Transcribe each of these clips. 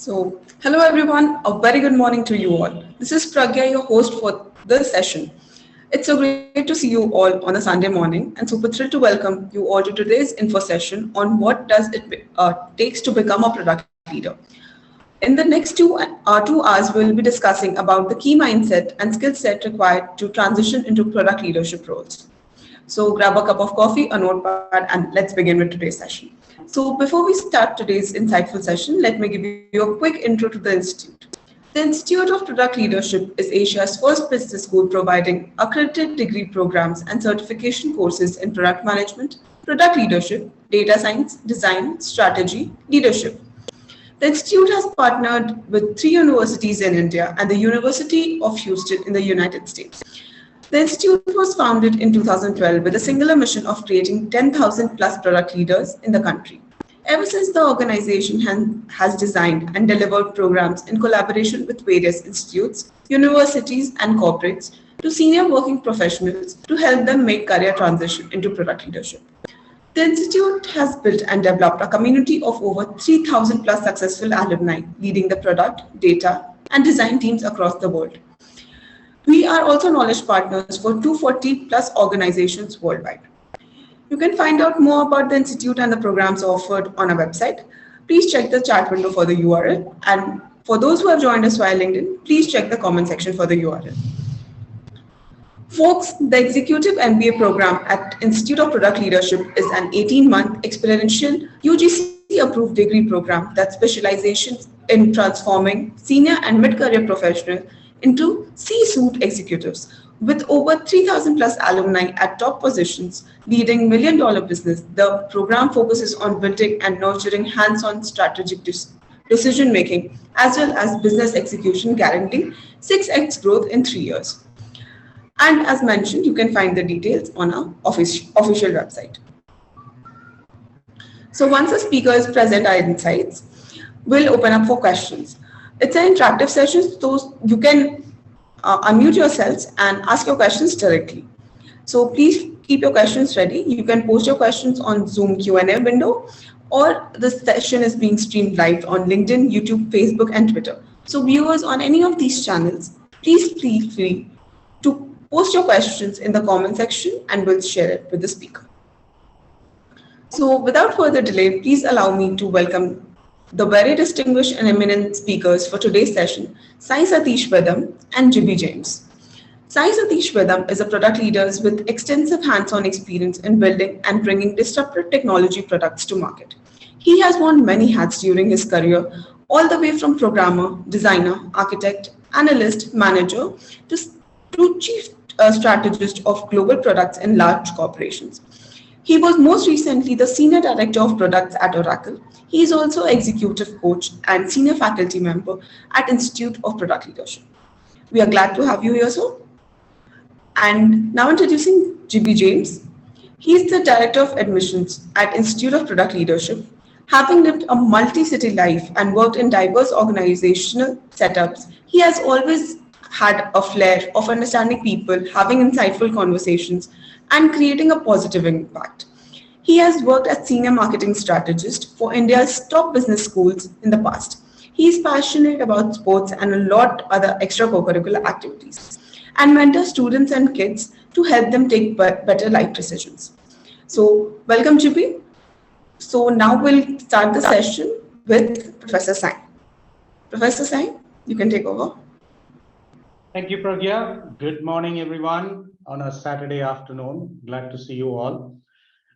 Hello everyone, a very good morning to you all. This is Pragya, your host for this session. It's so great to see you all on a Sunday morning and super thrilled to welcome you all to today's info session on what does it takes to become a product leader. In the next 2 hours, we'll be discussing about the key mindset and skill set required to transition into product leadership roles. So grab a cup of coffee, a notepad, and let's begin with today's session. So before we start today's insightful session, let me give you a quick intro to the Institute. The Institute of Product Leadership is Asia's first business school providing accredited degree programs and certification courses in product management, product leadership, data science, design, strategy, leadership. The institute has partnered with three universities in India and the University of Houston in the United States. The institute was founded in 2012 with a singular mission of creating 10,000 plus product leaders in the country. Ever since, the organization has designed and delivered programs in collaboration with various institutes, universities, and corporates to senior working professionals to help them make career transition into product leadership. The institute has built and developed a community of over 3,000 plus successful alumni leading the product, data, and design teams across the world. We are also knowledge partners for 240 plus organizations worldwide. You can find out more about the institute and the programs offered on our website. Please check the chat window for the URL. And for those who have joined us via LinkedIn, please check the comment section for the URL. Folks, the Executive MBA program at Institute of Product Leadership is an 18-month experiential UGC-approved degree program that specializes in transforming senior and mid-career professionals into C-suite executives. With over 3,000 plus alumni at top positions leading million-dollar business, the program focuses on building and nurturing hands-on strategic decision-making as well as business execution, guaranteeing 6x growth in 3 years. And as mentioned, you can find the details on our official website. So once the speakers present our insights, we'll open up for questions. It's an interactive session, so you can unmute yourselves and ask your questions directly. So please keep your questions ready. You can post your questions on Zoom Q&A window, or the session is being streamed live on LinkedIn, YouTube, Facebook, and Twitter. So viewers on any of these channels, please feel free to post your questions in the comment section and we'll share it with the speaker. So without further delay, please allow me to welcome the very distinguished and eminent speakers for today's session, SaiSatish Vedam and Jibby James. SaiSatish Vedam is a product leader with extensive hands-on experience in building and bringing disruptive technology products to market. He has worn many hats during his career, all the way from programmer, designer, architect, analyst, manager, to chief strategist of global products in large corporations. He was most recently the Senior Director of Products at Oracle. He is also Executive Coach and Senior Faculty Member at Institute of Product Leadership. We are glad to have you here, sir. And now introducing Jibby James. He is the Director of Admissions at Institute of Product Leadership. Having lived a multi-city life and worked in diverse organizational setups, he has always had a flair of understanding people, having insightful conversations, and creating a positive impact. He has worked as senior marketing strategist for India's top business schools in the past. He is passionate about sports and a lot other extracurricular activities, and mentors students and kids to help them take better life decisions. So welcome, Jibby. So now we'll start the session with Professor Sai. Professor Sai, you can take over. Thank you, Pragya. Good morning, everyone, on a Saturday afternoon. Glad to see you all.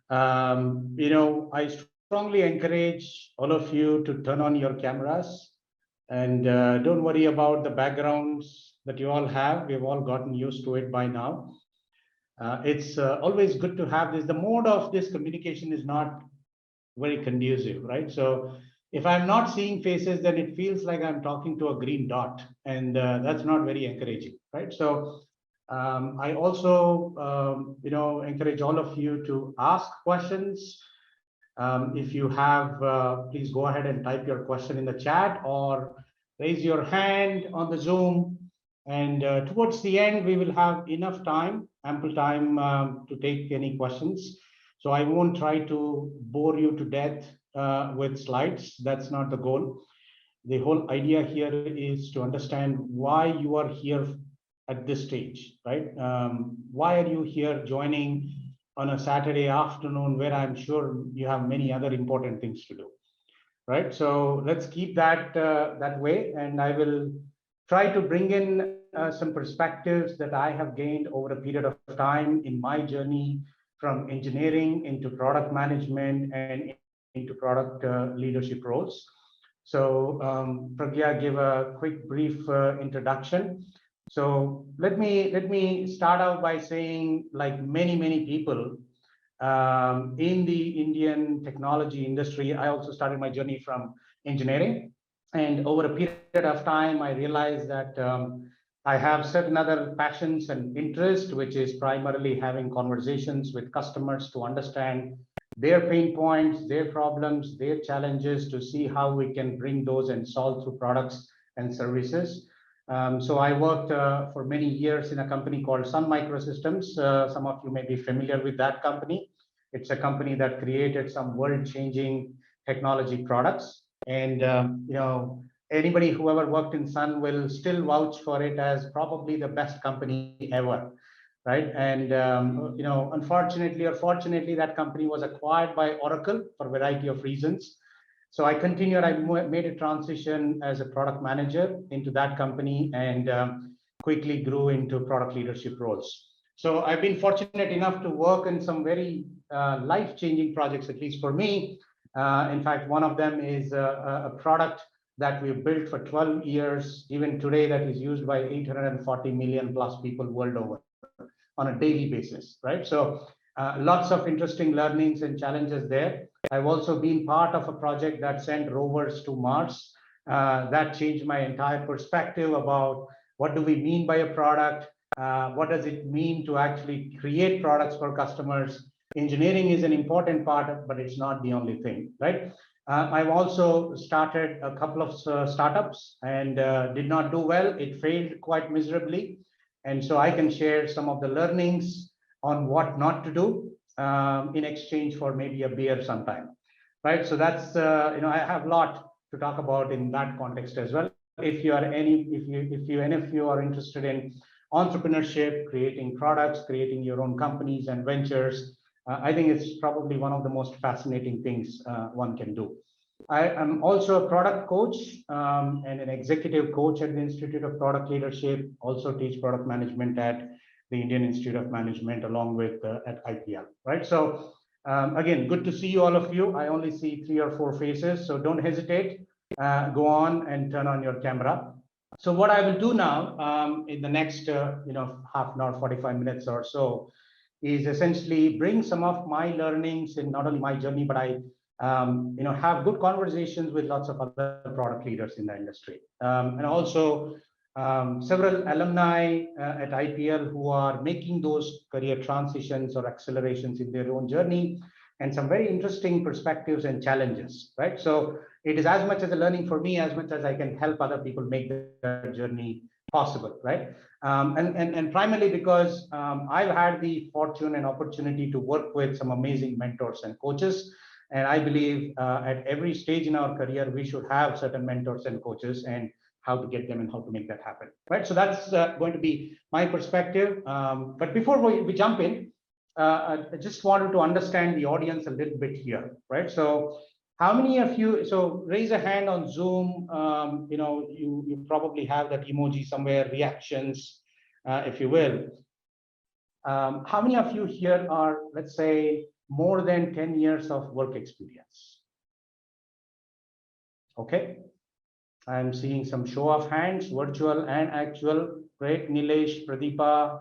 I strongly encourage all of you to turn on your cameras and don't worry about the backgrounds that you all have. We've all gotten used to it by now. It's always good to have this. The mode of this communication is not very conducive, right? So if I'm not seeing faces, then it feels like I'm talking to a green dot, and that's not very encouraging, right? So I also, encourage all of you to ask questions. If you have, please go ahead and type your question in the chat or raise your hand on the Zoom. And towards the end, we will have enough time, ample time to take any questions. So I won't try to bore you to death with slides. That's not the goal. the whole idea here is to understand why you are here at this stage, right? Why are you here joining on a Saturday afternoon where I'm sure you have many other important things to do, right? So let's keep that that way, and I will try to bring in some perspectives that I have gained over a period of time in my journey from engineering into product management and into product leadership roles. So Pragya gave a quick brief introduction. So let me start out by saying, like many people in the Indian technology industry, I also started my journey from engineering. And over a period of time, I realized that I have certain other passions and interests, which is primarily having conversations with customers to understand their pain points, their problems, their challenges, to see how we can bring those and solve through products and services. So I worked for many years in a company called Sun Microsystems. Some of you may be familiar with that company. It's a company that created some world-changing technology products. And anybody who ever worked in Sun will still vouch for it as probably the best company ever, right? And unfortunately or fortunately, that company was acquired by Oracle for a variety of reasons. So I continued, I made a transition as a product manager into that company, and quickly grew into product leadership roles. So I've been fortunate enough to work in some very life-changing projects, at least for me. In fact, one of them is a product that we've built for 12 years, even today, that is used by 840 million plus people world over on a daily basis, right? So lots of interesting learnings and challenges there. I've also been part of a project that sent rovers to Mars. That changed my entire perspective about what do we mean by a product? What does it mean to actually create products for customers? Engineering is an important part, but it's not the only thing, right? I've also started a couple of startups and did not do well. It failed quite miserably. And so I can share some of the learnings on what not to do in exchange for maybe a beer sometime, right? So that's I have a lot to talk about in that context as well. If you are any of you are interested in entrepreneurship, creating products, creating your own companies and ventures, I think it's probably one of the most fascinating things one can do. I am also a product coach and an executive coach at the Institute of Product Leadership. Also teach product management at the Indian Institute of Management, along with at IPL, right? So again, good to see you, all of you. I only see 3 or 4 faces, so don't hesitate. Go on and turn on your camera. So what I will do now in the next half an hour, 45 minutes or so, is essentially bring some of my learnings in not only my journey, but I have good conversations with lots of other product leaders in the industry, and also several alumni at IPL who are making those career transitions or accelerations in their own journey, and some very interesting perspectives and challenges, right? So it is as much as a learning for me, as much as I can help other people make their journey possible, right? And primarily because I've had the fortune and opportunity to work with some amazing mentors and coaches. And I believe at every stage in our career, we should have certain mentors and coaches, and how to get them and how to make that happen, right? So that's going to be my perspective. But before we jump in, I just wanted to understand the audience a little bit here, right? So how many of you, so raise a hand on Zoom, you probably have that emoji somewhere, reactions, if you will. How many of you here are, let's say, more than 10 years of work experience? Okay. I'm seeing some show of hands, virtual and actual. Great. Nilesh, Pradeepa,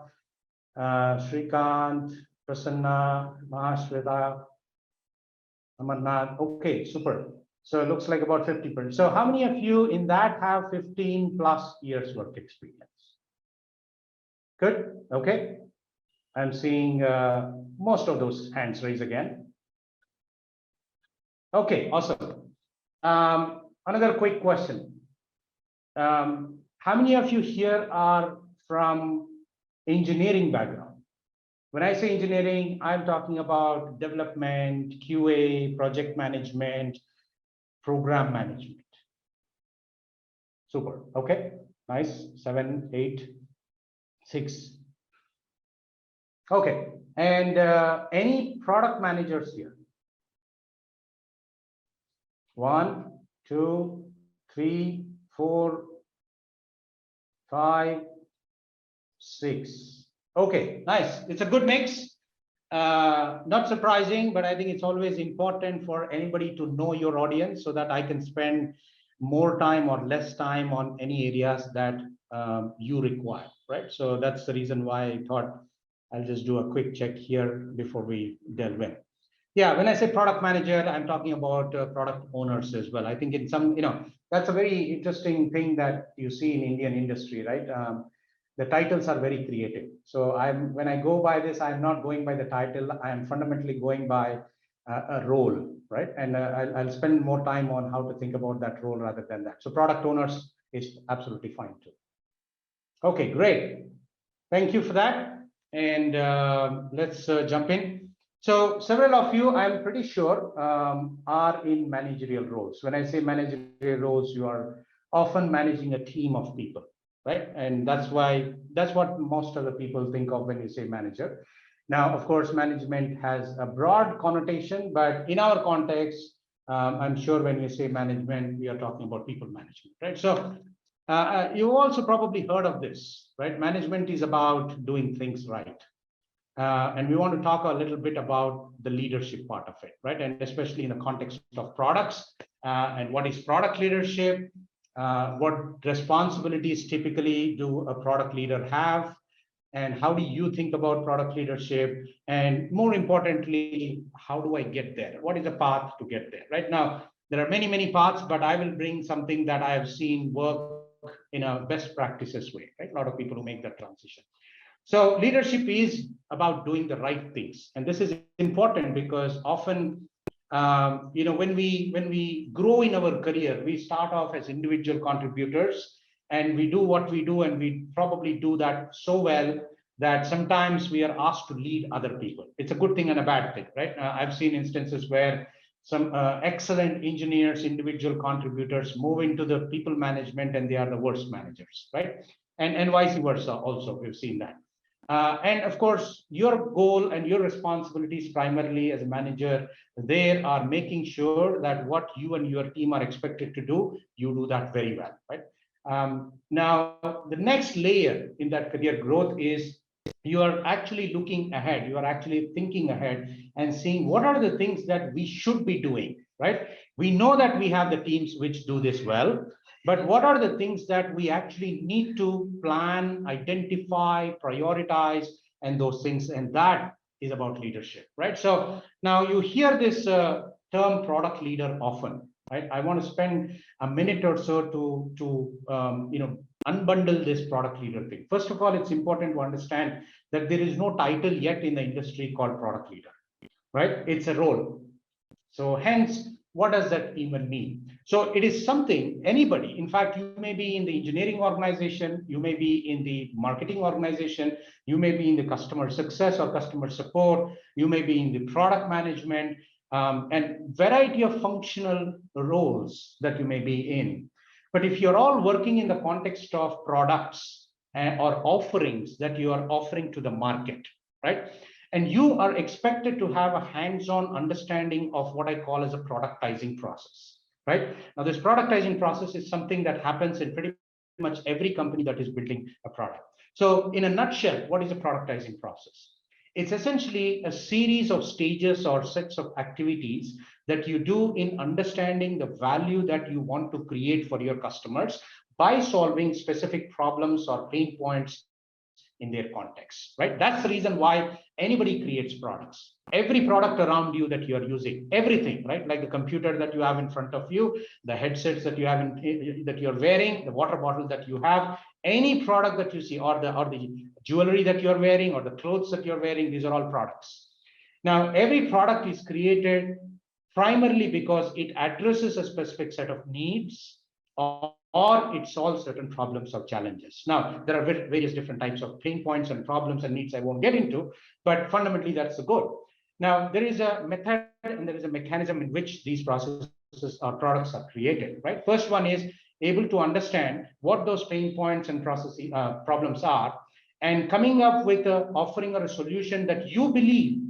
Shrikant, Prasanna, Mahashweta, Amarnath. Okay, super. So it looks like about 50%. So how many of you in that have 15 plus years work experience? Good. Okay. I'm seeing most of those hands raised again. Okay, awesome. Another quick question. How many of you here are from engineering background? When I say engineering, I'm talking about development, QA, project management, program management. Super. Okay. Nice. 7, 8, 6. Okay. And any product managers here? 1, 2, 3, 4, 5, 6. Okay, nice. It's a good mix. Not surprising, but I think it's always important for anybody to know your audience so that I can spend more time or less time on any areas that you require, right? So that's the reason why I thought I'll just do a quick check here before we delve in. Yeah, when I say product manager, I'm talking about product owners as well. I think in some, that's a very interesting thing that you see in Indian industry, right? The titles are very creative. So when I go by this, I'm not going by the title. I am fundamentally going by a role, right? And I'll spend more time on how to think about that role rather than that. So product owners is absolutely fine too. Okay, great. Thank you for that. And let's jump in. So several of you, I'm pretty sure, are in managerial roles. When I say managerial roles, you are often managing a team of people, right? And that's what most of the people think of when you say manager. Now, of course, management has a broad connotation, but in our context, I'm sure when we say management, we are talking about people management, right? So you also probably heard of this, right? Management is about doing things right. And we want to talk a little bit about the leadership part of it, right? And especially in the context of products and what is product leadership, what responsibilities typically do a product leader have, and how do you think about product leadership? And more importantly, how do I get there? What is the path to get there? Right now, there are many, many paths, but I will bring something that I have seen work in a best practices way, right? A lot of people who make that transition. So leadership is about doing the right things. And this is important because often, when we grow in our career, we start off as individual contributors and we do what we do, and we probably do that so well that sometimes we are asked to lead other people. It's a good thing and a bad thing, right? I've seen instances where some excellent engineers, individual contributors move into the people management and they are the worst managers, right? And vice versa also, we've seen that. And of course, your goal and your responsibilities primarily as a manager there are making sure that what you and your team are expected to do, you do that very well, right? Now, the next layer in that career growth is you are actually looking ahead. You are actually thinking ahead and seeing what are the things that we should be doing, right? We know that we have the teams which do this well, but what are the things that we actually need to plan, identify, prioritize, and those things? And that is about leadership, right? So now you hear this term product leader often, right? I want to spend a minute or so to unbundle this product leader thing. First of all, it's important to understand that there is no title yet in the industry called product leader, right? It's a role. So hence, what does that even mean? So it is something, anybody, in fact, you may be in the engineering organization, you may be in the marketing organization, you may be in the customer success or customer support, you may be in the product management, and variety of functional roles that you may be in. But if you're all working in the context of products or offerings that you are offering to the market, right? And you are expected to have a hands-on understanding of what I call as a productizing process, right? Now, this productizing process is something that happens in pretty much every company that is building a product. So in a nutshell, what is a productizing process? It's essentially a series of stages or sets of activities that you do in understanding the value that you want to create for your customers by solving specific problems or pain points in their context, right? That's the reason why anybody creates products. Every product around you that you are using, everything, right? Like the computer that you have in front of you, the headsets that you have that you're wearing, the water bottle that you have, any product that you see, or the jewelry that you're wearing, or the clothes that you're wearing, these are all products. Now, every product is created primarily because it addresses a specific set of needs or it solves certain problems or challenges. Now, there are various different types of pain points and problems and needs I won't get into, but fundamentally that's the goal. Now, there is a method and there is a mechanism in which these processes or products are created, right? First one is able to understand what those pain points and problems are, and coming up with an offering or a solution that you believe,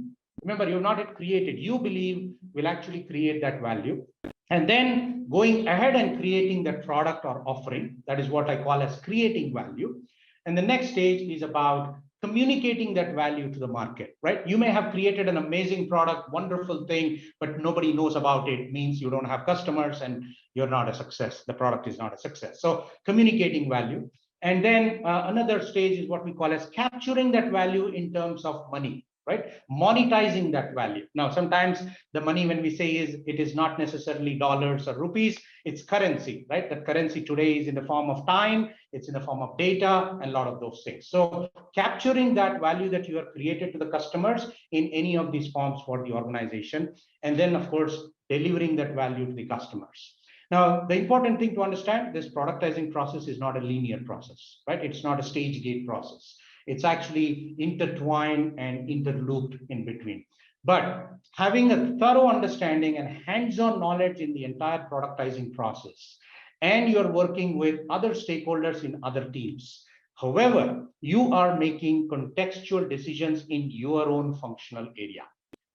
remember, you've not yet created, you believe will actually create that value. And then going ahead and creating that product or offering, that is what I call as creating value. And the next stage is about communicating that value to the market, right? You may have created an amazing product, wonderful thing, but nobody knows about it, means you don't have customers and you're not a success. The product is not a success. So communicating value. And then another stage is what we call as capturing that value in terms of money, right? Monetizing that value. Now, sometimes the money, when we say it is not necessarily dollars or rupees, it's currency, right? That currency today is in the form of time, it's in the form of data, and a lot of those things. So capturing that value that you have created to the customers in any of these forms for the organization, and then of course, delivering that value to the customers. Now, the important thing to understand, this productizing process is not a linear process, right? It's not a stage gate process. It's actually intertwined and interlooped in between. But having a thorough understanding and hands-on knowledge in the entire productizing process, and you're working with other stakeholders in other teams. However, you are making contextual decisions in your own functional area.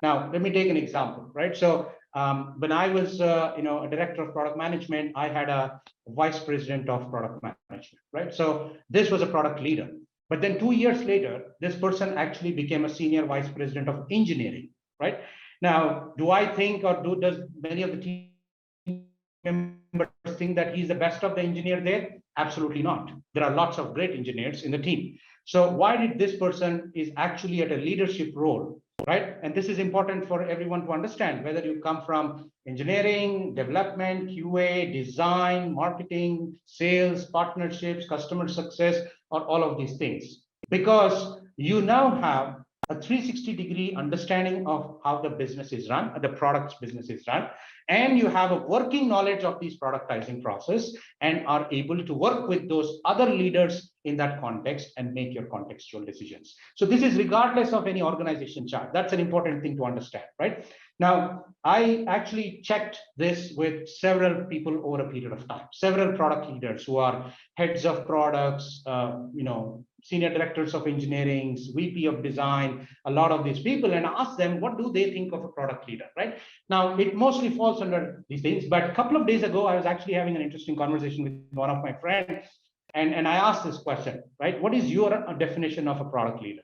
Now, let me take an example, right? So when I was a director of product management, I had a vice president of product management, right? So this was a product leader. But then 2 years later, this person actually became a senior vice president of engineering, right? Now, do I think, or does many of the team members think that he's the best of the engineer there? Absolutely not. There are lots of great engineers in the team. So why did this person is actually at a leadership role, right? And this is important for everyone to understand, whether you come from engineering, development, QA, design, marketing, sales, partnerships, customer success, or all of these things, because you now have a 360-degree understanding of how the business is run, the product's business is run, and you have a working knowledge of this productizing process and are able to work with those other leaders in that context and make your contextual decisions. So this is regardless of any organization chart. That's an important thing to understand, right? Now, I actually checked this with several people over a period of time, several product leaders who are heads of products, senior directors of engineering, VP of design, a lot of these people, and asked them, what do they think of a product leader, right? Now, it mostly falls under these things, but a couple of days ago, I was actually having an interesting conversation with one of my friends, and I asked this question, right? What is your definition of a product leader?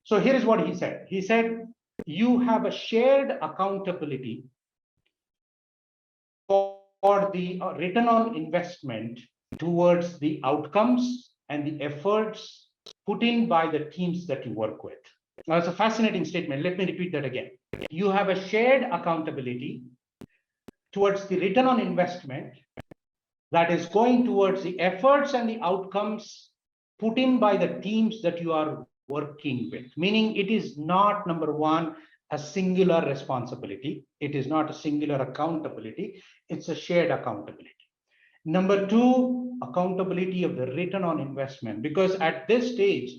So here is what he said. He said, you have a shared accountability for the return on investment towards the outcomes and the efforts put in by the teams that you work with. Now, it's a fascinating statement. Let me repeat that again. You have a shared accountability towards the return on investment that is going towards the efforts and the outcomes put in by the teams that you are working with, meaning it is not, number one, a singular responsibility. It is not a singular accountability. It's a shared accountability. Number two, accountability of the return on investment, because at this stage,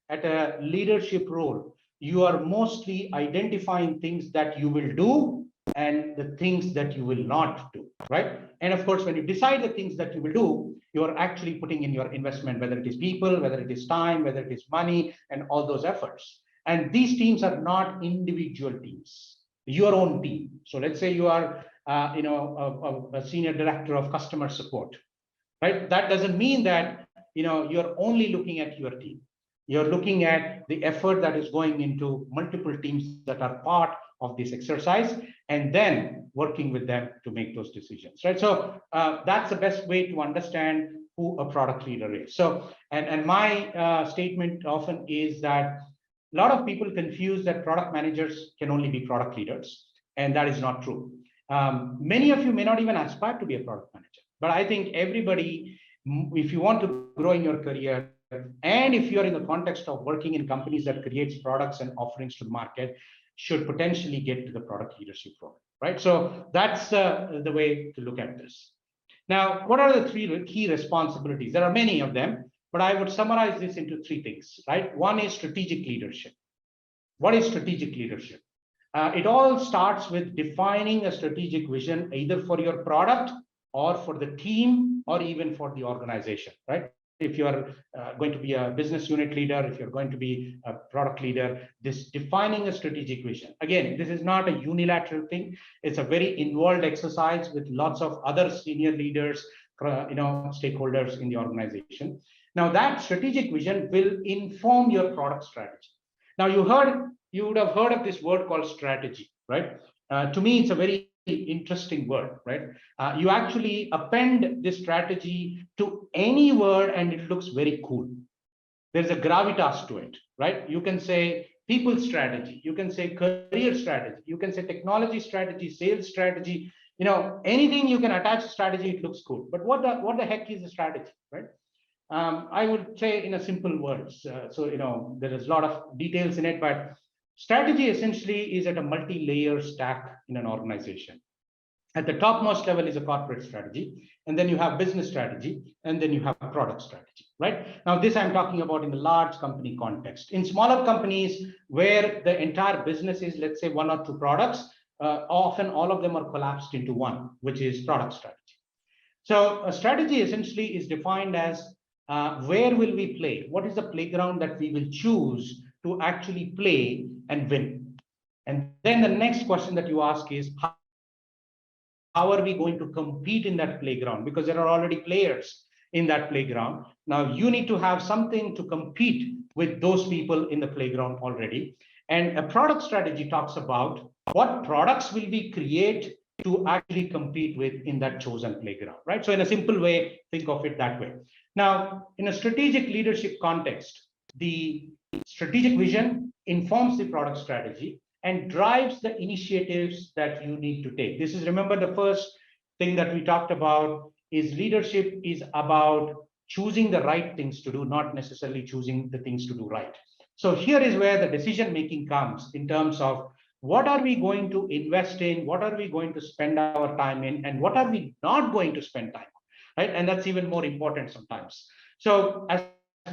at a leadership role, you are mostly identifying things that you will do and the things that you will not do, right? And of course, when you decide the things that you will do, you're actually putting in your investment, whether it is people, whether it is time, whether it is money, and all those efforts. And these teams are not individual teams, your own team. So let's say you are a senior director of customer support, right? That doesn't mean that you're only looking at your team. You're looking at the effort that is going into multiple teams that are part of this exercise, and then working with them to make those decisions, right? So that's the best way to understand who a product leader is. So, and my statement often is that a lot of people confuse that product managers can only be product leaders, and that is not true. Many of you may not even aspire to be a product manager, but I think everybody, if you want to grow in your career, and if you're in the context of working in companies that creates products and offerings to the market, should potentially get to the product leadership role, right? So that's the way to look at this. Now, what are the three key responsibilities? There are many of them, but I would summarize this into three things, right? One is strategic leadership. What is strategic leadership? It all starts with defining a strategic vision, either for your product or for the team, or even for the organization, right? If you're going to be a business unit leader, if you're going to be a product leader, this defining a strategic vision. Again, this is not a unilateral thing. It's a very involved exercise with lots of other senior leaders, stakeholders in the organization. Now, that strategic vision will inform your product strategy. Now, you would have heard of this word called strategy, right? To me, it's a very interesting word, right? You actually append this strategy to any word and it looks very cool. There's a gravitas to it, right? You can say people strategy, you can say career strategy, you can say technology strategy, sales strategy, anything you can attach to strategy, it looks cool. But what the heck is a strategy, right? I would say in a simple words. There is a lot of details in it, but strategy essentially is at a multi-layer stack in an organization. At the topmost level is a corporate strategy, and then you have business strategy, and then you have product strategy, right? Now, this I'm talking about in the large company context. In smaller companies where the entire business is, let's say, 1 or 2 products, often all of them are collapsed into one, which is product strategy. So a strategy essentially is defined as where will we play? What is the playground that we will choose to actually play and win? And then the next question that you ask is, how are we going to compete in that playground? Because there are already players in that playground. Now you need to have something to compete with those people in the playground already. And a product strategy talks about what products will we create to actually compete with in that chosen playground, right? So in a simple way, think of it that way. Now, in a strategic leadership context, the strategic vision informs the product strategy and drives the initiatives that you need to take. This is, remember, the first thing that we talked about is leadership is about choosing the right things to do, not necessarily choosing the things to do right. So here is where the decision making comes in terms of what are we going to invest in, what are we going to spend our time in, and what are we not going to spend time on, right? And that's even more important sometimes. So as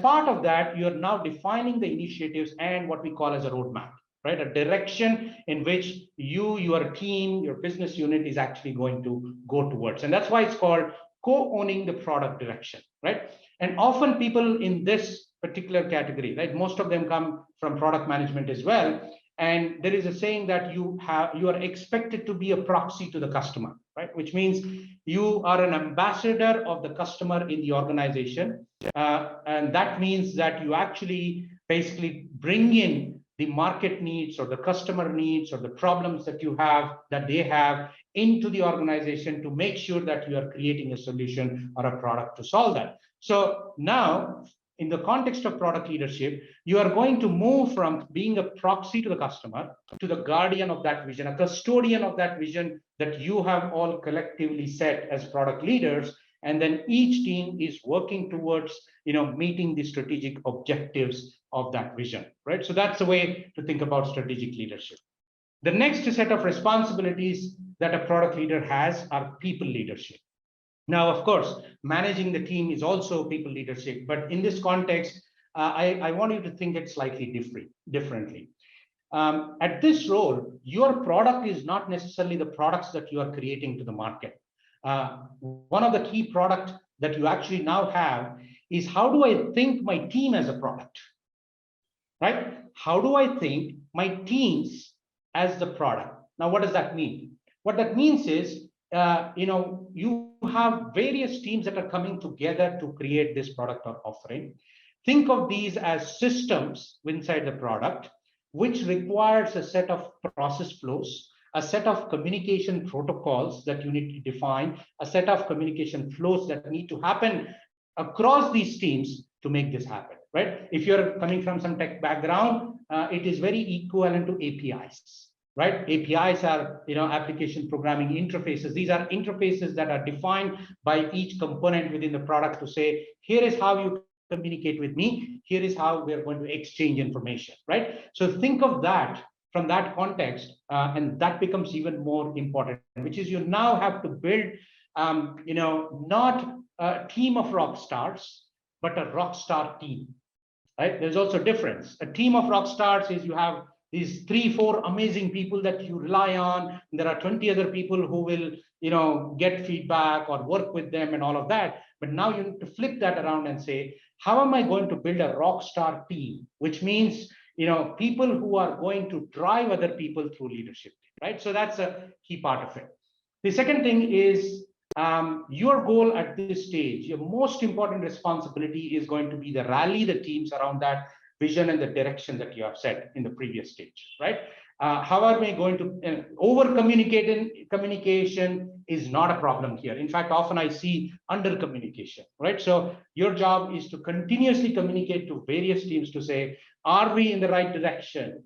part of that, you're now defining the initiatives and what we call as a roadmap, right? A direction in which you, your team, your business unit is actually going to go towards. And that's why it's called co-owning the product direction, right? And often people in this particular category, right, most of them come from product management as well. And there is a saying that you are expected to be a proxy to the customer, right? Which means you are an ambassador of the customer in the organization. And that means that you actually basically bring in the market needs or the customer needs or the problems that you have, that they have into the organization to make sure that you are creating a solution or a product to solve that. So now, in the context of product leadership, you are going to move from being a proxy to the customer to the guardian of that vision, a custodian of that vision that you have all collectively set as product leaders. And then each team is working towards, meeting the strategic objectives of that vision, right? So that's the way to think about strategic leadership. The next set of responsibilities that a product leader has are people leadership. Now, of course, managing the team is also people leadership, but in this context, I want you to think it slightly differently. At this role, your product is not necessarily the products that you are creating to the market. One of the key products that you actually now have is, how do I think my team as a product, right? How do I think my teams as the product? Now, what does that mean? What that means is, you have various teams that are coming together to create this product or offering. Think of these as systems inside the product, which requires a set of process flows, a set of communication protocols that you need to define, a set of communication flows that need to happen across these teams to make this happen, right? If you're coming from some tech background, it is very equivalent to APIs. Right? APIs are, application programming interfaces. These are interfaces that are defined by each component within the product to say, here is how you communicate with me. Here is how we're going to exchange information, right? So think of that from that context, and that becomes even more important, which is you now have to build, not a team of rock stars, but a rock star team, right? There's also a difference. A team of rock stars is you have these 3-4 amazing people that you rely on. And there are 20 other people who will, get feedback or work with them and all of that. But now you need to flip that around and say, how am I going to build a rock star team? Which means, people who are going to drive other people through leadership, right? So that's a key part of it. The second thing is, your goal at this stage, your most important responsibility is going to be to rally the teams around that vision and the direction that you have set in the previous stage, right? How are we going to over communication is not a problem here. In fact, often I see under communication, right? So your job is to continuously communicate to various teams to say, are we in the right direction?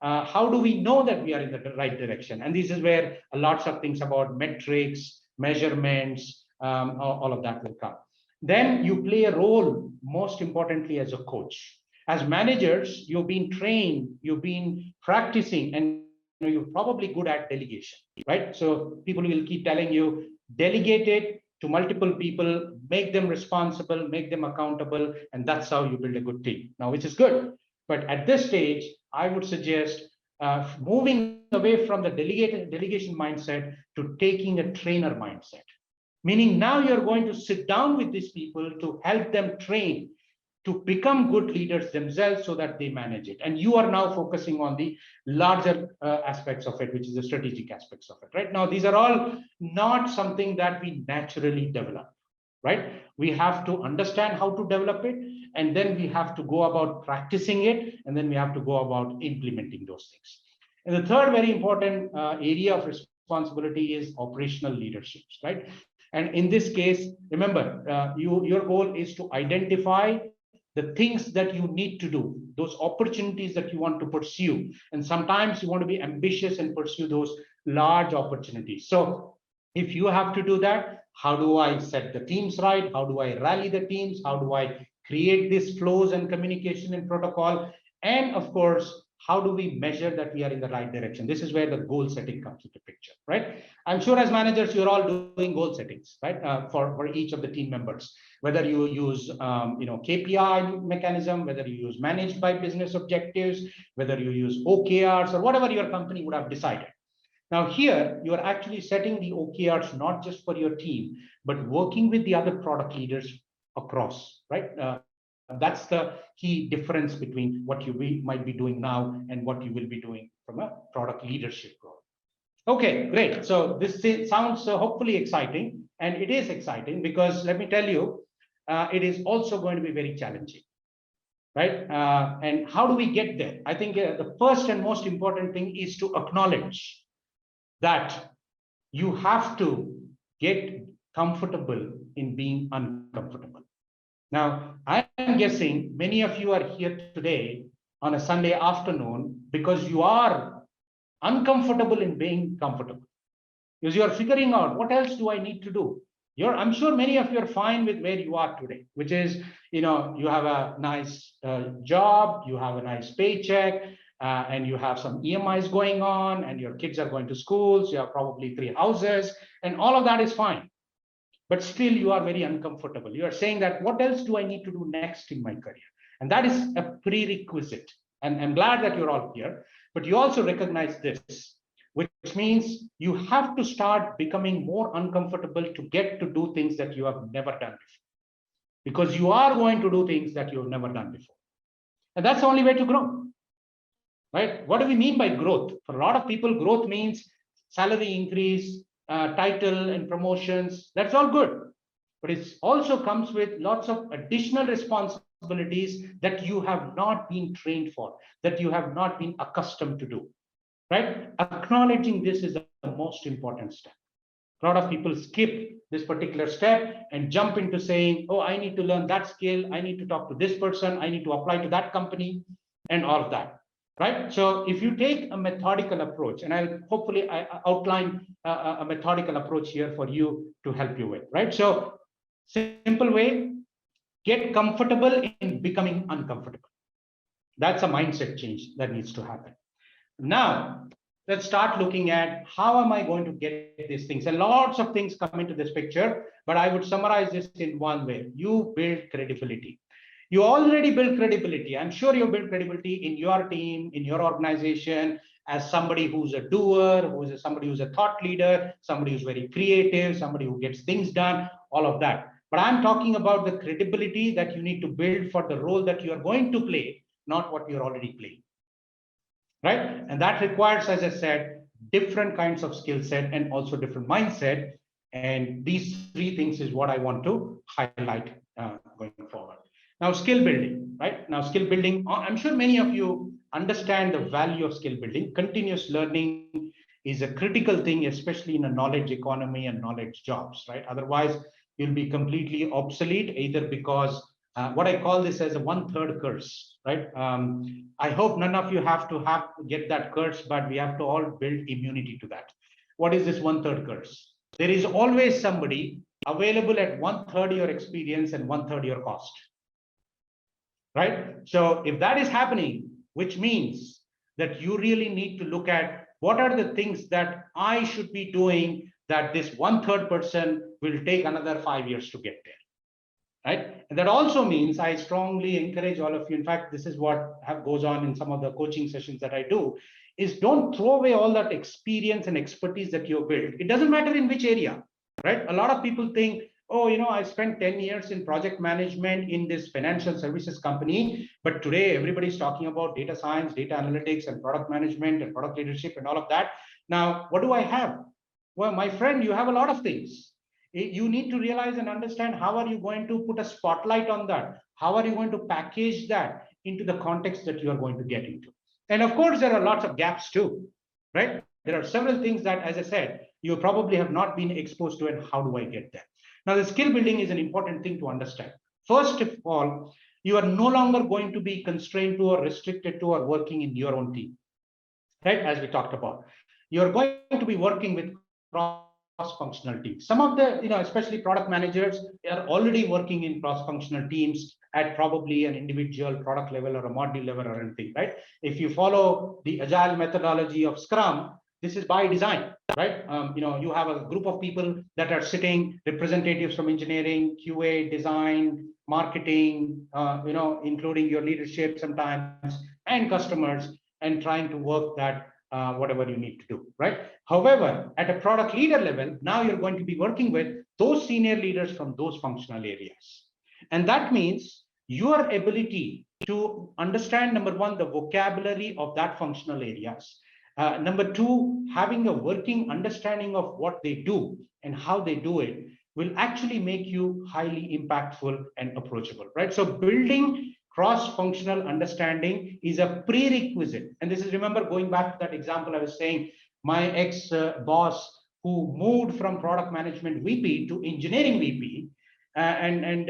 How do we know that we are in the right direction? And this is where lots of things about metrics, measurements, all of that will come. Then you play a role, most importantly, as a coach. As managers, you've been trained, you've been practicing, and you're probably good at delegation, right? So people will keep telling you, delegate it to multiple people, make them responsible, make them accountable, and that's how you build a good team. Now, which is good. But at this stage, I would suggest moving away from the delegation mindset to taking a trainer mindset. Meaning now you're going to sit down with these people to help them train to become good leaders themselves so that they manage it. And you are now focusing on the larger aspects of it, which is the strategic aspects of it, right? Now, these are all not something that we naturally develop, right? We have to understand how to develop it, and then we have to go about practicing it, and then we have to go about implementing those things. And the third very important area of responsibility is operational leadership, right? And in this case, remember, your goal is to identify the things that you need to do, those opportunities that you want to pursue. And sometimes you want to be ambitious and pursue those large opportunities. So if you have to do that, how do I set the teams right? How do I rally the teams? How do I create these flows and communication and protocol? And of course, how do we measure that we are in the right direction? This is where the goal setting comes into picture, right? I'm sure as managers, you're all doing goal settings, right? For each of the team members, whether you use KPI mechanism, whether you use managed by business objectives, whether you use OKRs or whatever your company would have decided. Now here, you are actually setting the OKRs not just for your team, but working with the other product leaders across, right? That's the key difference between what you might be doing now and what you will be doing from a product leadership role. Okay, great. So this sounds hopefully exciting, and it is exciting because let me tell you, it is also going to be very challenging, right? And how do we get there? I think the first and most important thing is to acknowledge that you have to get comfortable in being uncomfortable. Now, I am guessing many of you are here today on a Sunday afternoon because you are uncomfortable in being comfortable. Because you are figuring out what else do I need to do. I'm sure many of you are fine with where you are today, which is, you have a nice job, you have a nice paycheck, and you have some EMIs going on, and your kids are going to schools, you have probably 3 houses, and all of that is fine. But still you are very uncomfortable. You are saying that what else do I need to do next in my career? And that is a prerequisite. And I'm glad that you're all here, but you also recognize this, which means you have to start becoming more uncomfortable to get to do things that you have never done before. Because you are going to do things that you've never done before. And that's the only way to grow, right? What do we mean by growth? For a lot of people, growth means salary increase, title and promotions. That's all good. But it also comes with lots of additional responsibilities that you have not been trained for, that you have not been accustomed to do, right? Acknowledging this is the most important step. A lot of people skip this particular step and jump into saying, oh, I need to learn that skill. I need to talk to this person. I need to apply to that company and all of that. Right? So if you take a methodical approach, and I'll hopefully outline a methodical approach here for you to help you with, right? So simple way, get comfortable in becoming uncomfortable. That's a mindset change that needs to happen. Now, let's start looking at how am I going to get these things? And lots of things come into this picture, but I would summarize this in one way. You build credibility. You already build credibility. I'm sure you build credibility in your team, in your organization, as somebody who's a doer, somebody who's a thought leader, somebody who's very creative, somebody who gets things done, all of that. But I'm talking about the credibility that you need to build for the role that you are going to play, not what you're already playing. Right? And that requires, as I said, different kinds of skill set and also different mindset. And these three things is what I want to highlight going forward. Now, skill building, right? Now, skill building, I'm sure many of you understand the value of skill building. Continuous learning is a critical thing, especially in a knowledge economy and knowledge jobs, right? Otherwise, you'll be completely obsolete, either because what I call this as a 1/3 curse, right? I hope none of you have to get that curse, but we have to all build immunity to that. What is this 1/3 curse? There is always somebody available at 1/3 your experience and 1/3 your cost, right? So if that is happening, which means that you really need to look at what are the things that I should be doing that this 1/3 person will take another 5 years to get there. Right? And that also means I strongly encourage all of you. In fact, this is what goes on in some of the coaching sessions that I do, is don't throw away all that experience and expertise that you've built. It doesn't matter in which area, right? A lot of people think, oh, I spent 10 years in project management in this financial services company, but today everybody's talking about data science, data analytics, and product management and product leadership and all of that. Now, what do I have? Well, my friend, you have a lot of things. You need to realize and understand how are you going to put a spotlight on that? How are you going to package that into the context that you are going to get into? And of course, there are lots of gaps too, right? There are several things that, as I said, you probably have not been exposed to, and how do I get there? Now, the skill building is an important thing to understand. First of all, you are no longer going to be constrained to or restricted to or working in your own team, right? As we talked about, you're going to be working with cross-functional teams. Some of the, especially product managers, they are already working in cross-functional teams at probably an individual product level or a module level or anything, right? If you follow the agile methodology of Scrum, this is by design, right? You have a group of people that are sitting, representatives from engineering, QA, design, marketing, including your leadership sometimes, and customers, and trying to work that whatever you need to do, right? However, at a product leader level, now you're going to be working with those senior leaders from those functional areas. And that means your ability to understand, number one, the vocabulary of that functional areas. Number two, having a working understanding of what they do and how they do it will actually make you highly impactful and approachable, right? So building cross-functional understanding is a prerequisite. And this is, remember, going back to that example I was saying, my ex-boss who moved from product management VP to engineering VP and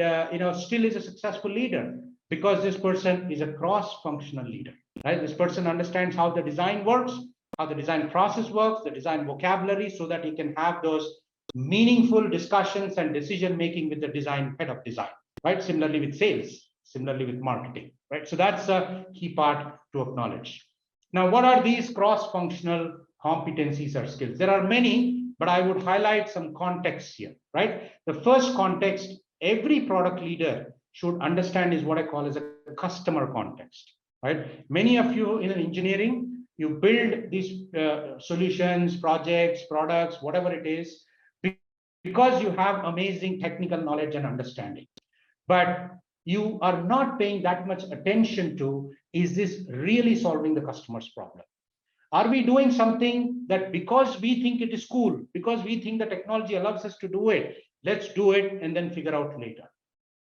still is a successful leader because this person is a cross-functional leader, right? This person understands how the design works, how the design process works, the design vocabulary, so that he can have those meaningful discussions and decision-making with the head of design, right? Similarly with sales. Similarly with marketing, right? So that's a key part to acknowledge. Now, what are these cross-functional competencies or skills? There are many, but I would highlight some contexts here, right? The first context every product leader should understand is what I call as a customer context, right? Many of you in engineering, you build these solutions, projects, products, whatever it is, because you have amazing technical knowledge and understanding. But you are not paying that much attention to, is this really solving the customer's problem? Are we doing something that because we think it is cool, because we think the technology allows us to do it, let's do it and then figure out later?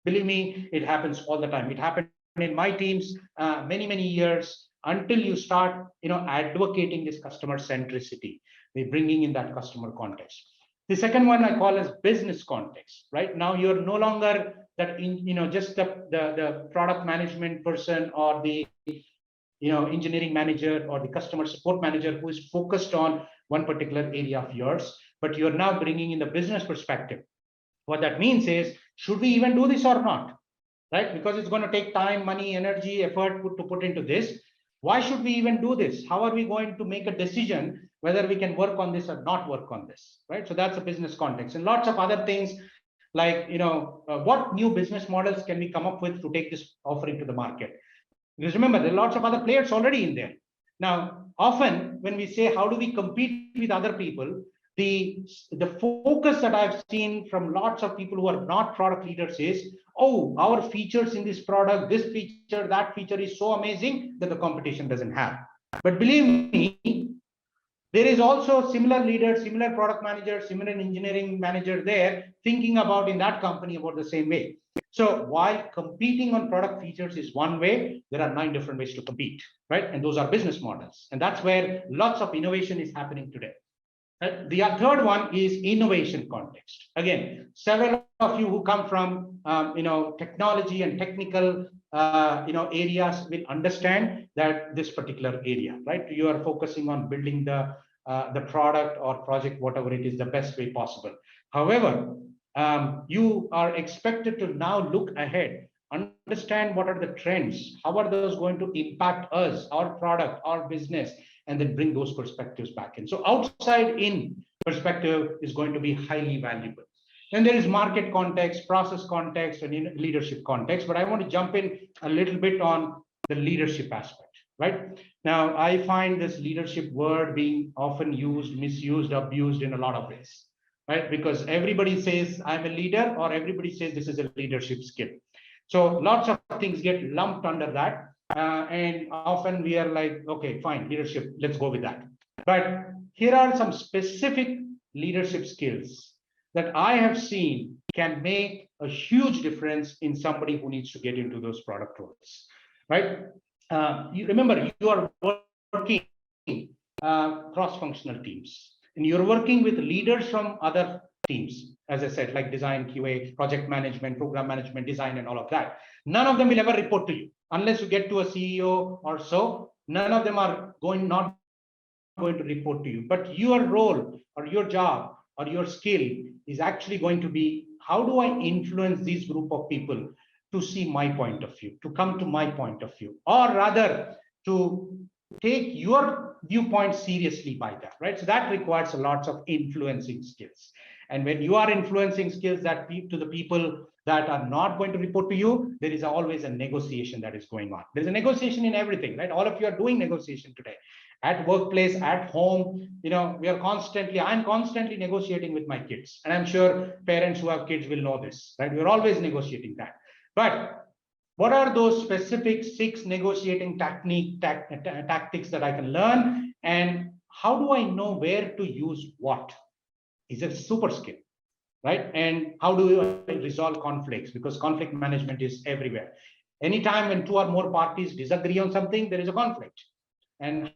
Believe me, it happens all the time. It happened in my teams many years until you start advocating this customer centricity. We're bringing in that customer context. The second one I call as business context, right? Now you're no longer that just the product management person or the engineering manager or the customer support manager who is focused on one particular area of yours, but you're now bringing in the business perspective. What that means is, should we even do this or not, right? Because it's going to take time, money, energy, effort to put into this. Why should we even do this? How are we going to make a decision whether we can work on this or not work on this, right? So that's a business context, and lots of other things like, what new business models can we come up with to take this offering to the market? Because remember, there are lots of other players already in there. Now, often when we say how do we compete with other people, the focus that I've seen from lots of people who are not product leaders is, oh, our features in this product, this feature, that feature is so amazing that the competition doesn't have. But believe me, there is also similar leaders, similar product managers, similar engineering manager there thinking about in that company about the same way. So while competing on product features is one way, there are 9 different ways to compete, right? And those are business models. And that's where lots of innovation is happening today. Right? The third one is innovation context. Again, several of you who come from technology and technical areas will understand that this particular area, right? You are focusing on building the product or project, whatever it is, the best way possible. However, you are expected to now look ahead, understand what are the trends, how are those going to impact us, our product, our business, and then bring those perspectives back in. So outside in perspective is going to be highly valuable. Then there is market context, process context, and leadership context. But I want to jump in a little bit on the leadership aspect, right? Now, I find this leadership word being often used, misused, abused in a lot of ways, right? Because everybody says I'm a leader, or everybody says this is a leadership skill. So lots of things get lumped under that. And often we are like, okay, fine, leadership, let's go with that. But here are some specific leadership skills that I have seen can make a huge difference in somebody who needs to get into those product roles, right? You remember, you are working cross-functional teams, and you're working with leaders from other teams, as I said, like design, QA, project management, program management, design, and all of that. None of them will ever report to you unless you get to a CEO or so. None of them are not going to report to you. But your role or your job or your skill is actually going to be, how do I influence this group of people to see my point of view, to come to my point of view, or rather to take your viewpoint seriously by that, right? So that requires a lot of influencing skills. And when you are influencing skills that to the people that are not going to report to you, there is always a negotiation that is going on. There's a negotiation in everything, right? All of you are doing negotiation today. At workplace, at home, I'm constantly negotiating with my kids. And I'm sure parents who have kids will know this, right? We're always negotiating that. But what are those specific 6 negotiating tactics that I can learn? And how do I know where to use what? Is a super skill, right? And how do we resolve conflicts? Because conflict management is everywhere. Anytime when 2 or more parties disagree on something, there is a conflict. And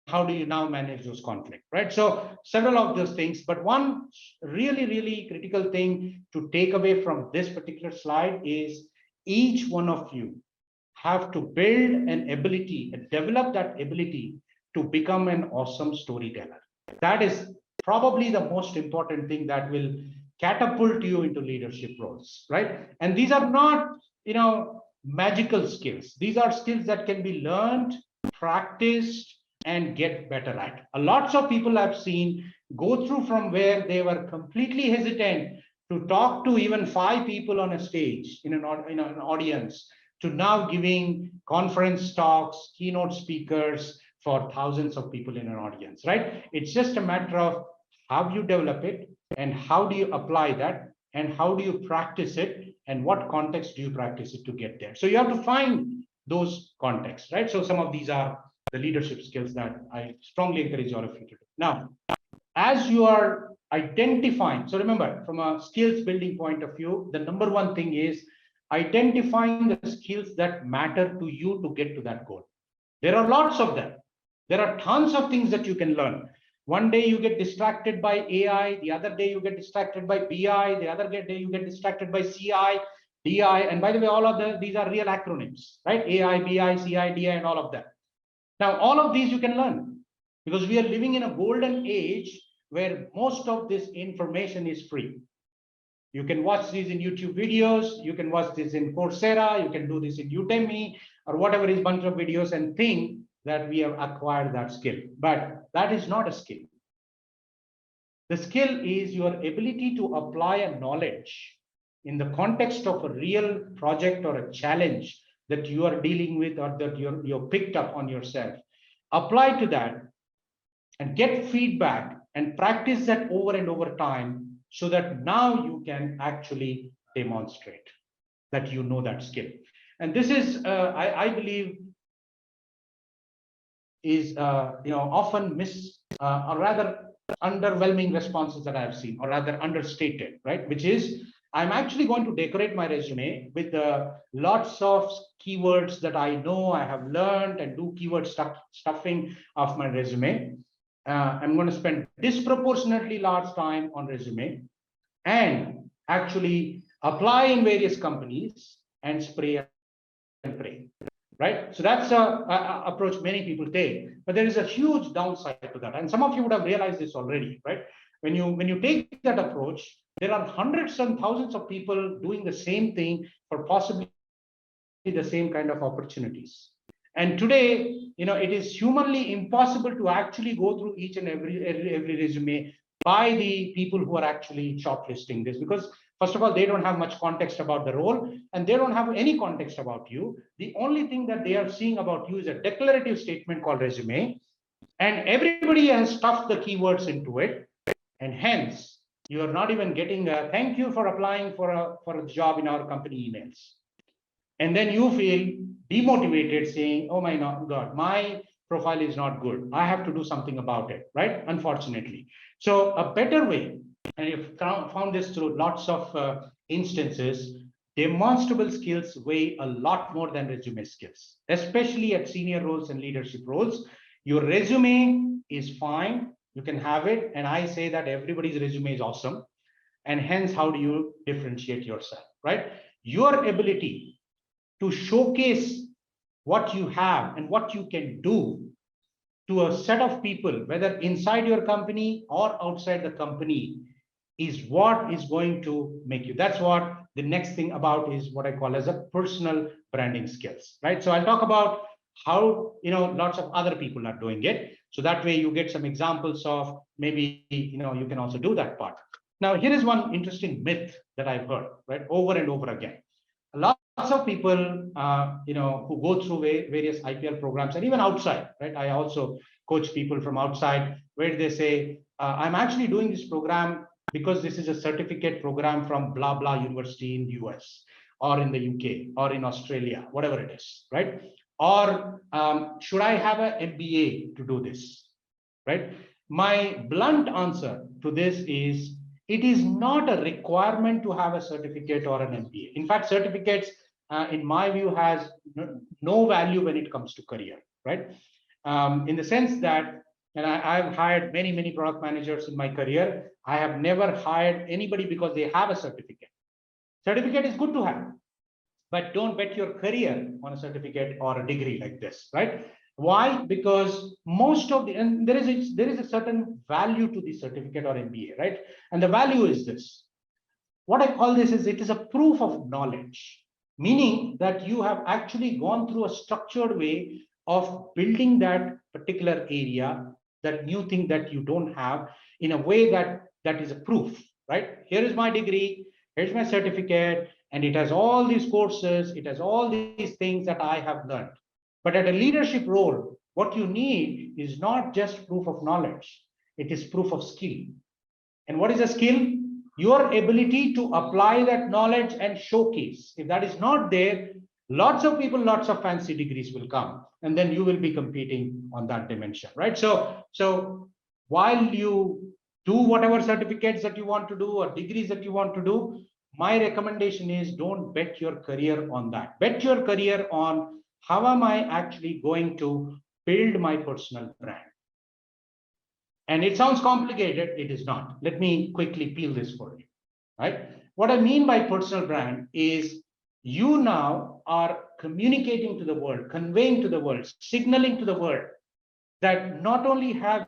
how do you now manage those conflicts, right? So several of those things, but one really, really critical thing to take away from this particular slide is each one of you have to build an ability and develop that ability to become an awesome storyteller. That is probably the most important thing that will catapult you into leadership roles, right? And these are not, magical skills. These are skills that can be learned, practiced, and get better at. Lots of people I've seen go through from where they were completely hesitant to talk to even 5 people on a stage in an audience, to now giving conference talks, keynote speakers for thousands of people in an audience, right? It's just a matter of how you develop it and how do you apply that and how do you practice it and what context do you practice it to get there. So you have to find those contexts, right? So some of these are the leadership skills that I strongly encourage all of you to do. Now, as you are identifying, so remember, from a skills building point of view, the number one thing is identifying the skills that matter to you to get to that goal. There are lots of them. There are tons of things that you can learn. One day you get distracted by AI, the other day you get distracted by BI, the other day you get distracted by CI, DI, and by the way, all of these are real acronyms, right? AI, BI, CI, DI, and all of that. Now, all of these you can learn because we are living in a golden age where most of this information is free. You can watch these in YouTube videos, you can watch this in Coursera, you can do this in Udemy or whatever is bunch of videos and think that we have acquired that skill. But that is not a skill. The skill is your ability to apply a knowledge in the context of a real project or a challenge that you are dealing with or that you're picked up on yourself. Apply to that and get feedback and practice that over and over time so that now you can actually demonstrate that you know that skill. And this is, I believe, is often or rather underwhelming responses that I've seen, or rather understated, right? Which is, I'm actually going to decorate my resume with lots of keywords that I know I have learned and do keyword stuffing of my resume. I'm going to spend disproportionately large time on resume and actually apply in various companies and spray and pray. Right? So that's a approach many people take, but there is a huge downside to that. And some of you would have realized this already, right? When you take that approach, there are hundreds and thousands of people doing the same thing for possibly the same kind of opportunities. And today, it is humanly impossible to actually go through each and every resume by the people who are actually shortlisting this, because first of all, they don't have much context about the role and they don't have any context about you. The only thing that they are seeing about you is a declarative statement called resume, and everybody has stuffed the keywords into it, and hence you are not even getting a thank you for applying for a job in our company emails. And then you feel demotivated saying, oh my God, my profile is not good. I have to do something about it, right? Unfortunately. So a better way, and you've found this through lots of instances, demonstrable skills weigh a lot more than resume skills, especially at senior roles and leadership roles. Your resume is fine. You can have it. And I say that everybody's resume is awesome. And hence, how do you differentiate yourself, right? Your ability to showcase what you have and what you can do to a set of people, whether inside your company or outside the company, is what is going to make you. That's what the next thing about is what I call as a personal branding skills, right? So I'll talk about how lots of other people are doing it, so that way you get some examples of maybe you can also do that part. Now here is one interesting myth that I've heard, right, over and over again. Lots of people who go through various IPL programs and even outside, right? I also coach people from outside where they say, I'm actually doing this program because this is a certificate program from blah blah university in the US or in the UK or in Australia, whatever it is, right? Or should I have an MBA to do this, right? My blunt answer to this is, it is not a requirement to have a certificate or an MBA. In fact, certificates, in my view, has no value when it comes to career, right? In the sense that, and I've hired many product managers in my career. I have never hired anybody because they have a certificate. Certificate is good to have, but don't bet your career on a certificate or a degree like this, right? Why? Because most of the, and there is a certain value to the certificate or MBA, right? And the value is this. What I call this is, it is a proof of knowledge, meaning that you have actually gone through a structured way of building that particular area, that new thing that you don't have, in a way that is a proof, right? Here is my degree, here's my certificate, and it has all these courses, it has all these things that I have learned. But at a leadership role, what you need is not just proof of knowledge, it is proof of skill. And what is a skill? Your ability to apply that knowledge and showcase. If that is not there, lots of people, lots of fancy degrees will come, and then you will be competing on that dimension, right? So while you do whatever certificates that you want to do or degrees that you want to do, my recommendation is, don't bet your career on that. Bet your career on, how am I actually going to build my personal brand? And it sounds complicated. It is not. Let me quickly peel this for you, right? What I mean by personal brand is, you now are communicating to the world, conveying to the world, signaling to the world that not only have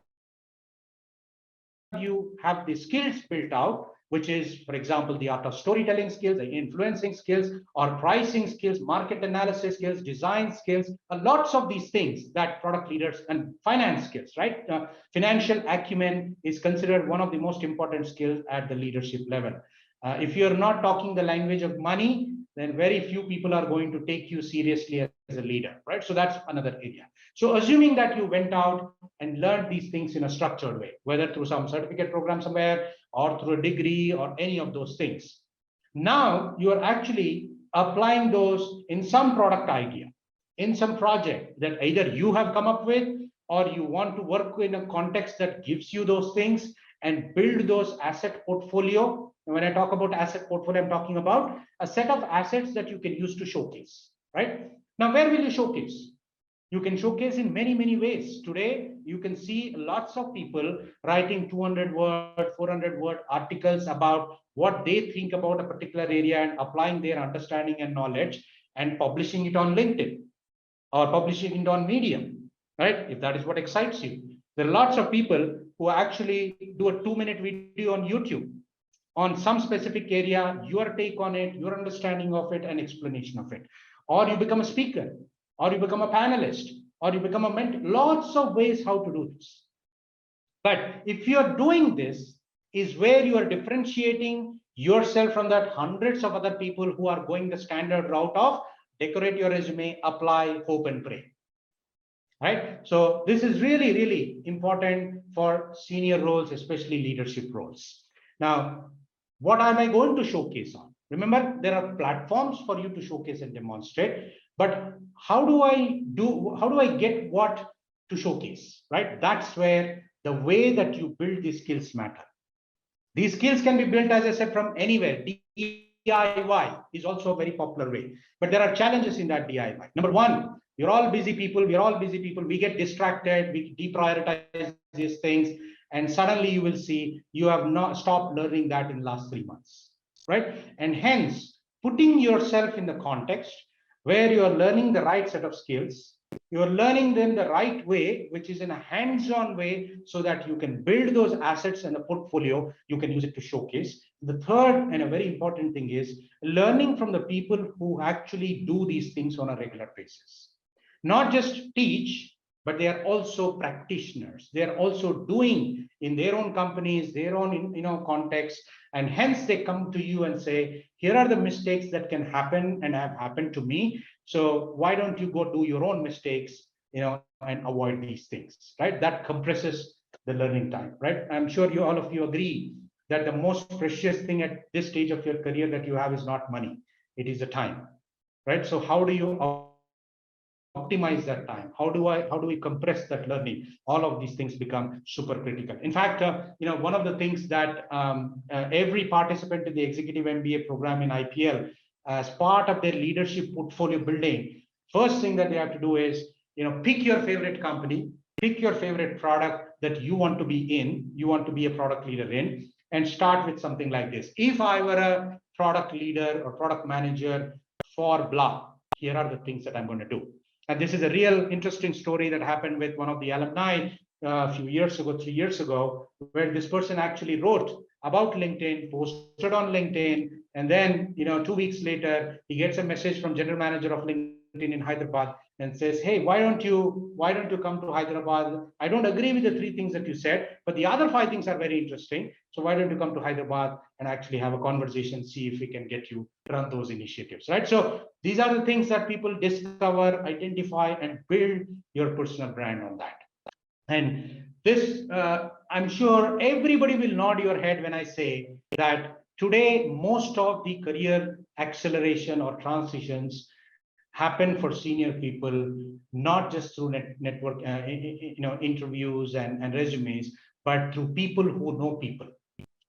you have the skills built out, which is, for example, the art of storytelling skills, the influencing skills, or pricing skills, market analysis skills, design skills, lots of these things that product leaders, and finance skills, right? Financial acumen is considered one of the most important skills at the leadership level. If you're not talking the language of money, then very few people are going to take you seriously as a leader, right? So that's another area. So assuming that you went out and learned these things in a structured way, whether through some certificate program somewhere or through a degree or any of those things, now you are actually applying those in some product idea, in some project that either you have come up with, or you want to work in a context that gives you those things and build those asset portfolio. And when I talk about asset portfolio, I'm talking about a set of assets that you can use to showcase, right? Now, where will you showcase? You can showcase in many, many ways. Today, you can see lots of people writing 200-word, 400-word articles about what they think about a particular area and applying their understanding and knowledge and publishing it on LinkedIn or publishing it on Medium, right? If that is what excites you. There are lots of people who actually do a 2-minute video on YouTube on some specific area, your take on it, your understanding of it, and explanation of it. Or you become a speaker, or you become a panelist, or you become a mentor. Lots of ways how to do this. But if you're doing this, is where you are differentiating yourself from that hundreds of other people who are going the standard route of decorate your resume, apply, hope, and pray. Right? So this is really, really important for senior roles, especially leadership roles. Now, what am I going to showcase on? Remember, there are platforms for you to showcase and demonstrate, but how do I get what to showcase, right? That's where the way that you build these skills matter. These skills can be built, as I said, from anywhere. DIY is also a very popular way, but there are challenges in that DIY. Number one, we're all busy people. We get distracted. We deprioritize these things. And suddenly you will see you have not stopped learning that in the last 3 months, right? And hence, putting yourself in the context where you are learning the right set of skills, you are learning them the right way, which is in a hands-on way, so that you can build those assets and the portfolio, you can use it to showcase. The third and a very important thing is learning from the people who actually do these things on a regular basis. Not just teach, but they are also practitioners. They are also doing in their own companies, their own context, and hence they come to you and say, here are the mistakes that can happen and have happened to me. So why don't you go do your own mistakes, and avoid these things, right? That compresses the learning time, right? I'm sure all of you agree that the most precious thing at this stage of your career that you have is not money, it is the time, right? So how do you optimize that time? How do we compress that learning? All of these things become super critical. In fact, one of the things that every participant in the executive MBA program in IPL, as part of their leadership portfolio building, first thing that they have to do is, pick your favorite company, pick your favorite product that you want to be in, you want to be a product leader in, and start with something like this. If I were a product leader or product manager for blah, here are the things that I'm going to do. And this is a real interesting story that happened with one of the alumni a few years ago, 3 years ago, where this person actually wrote about LinkedIn, posted on LinkedIn, and then 2 weeks later, he gets a message from general manager of LinkedIn in Hyderabad and says, hey, why don't you come to Hyderabad? I don't agree with the 3 things that you said, but the other 5 things are very interesting. So why don't you come to Hyderabad and actually have a conversation, see if we can get you run those initiatives, right? So these are the things that people discover, identify, and build your personal brand on that. And this, I'm sure everybody will nod your head when I say that today, most of the career acceleration or transitions happen for senior people, not just through network, interviews and resumes, but through people who know people,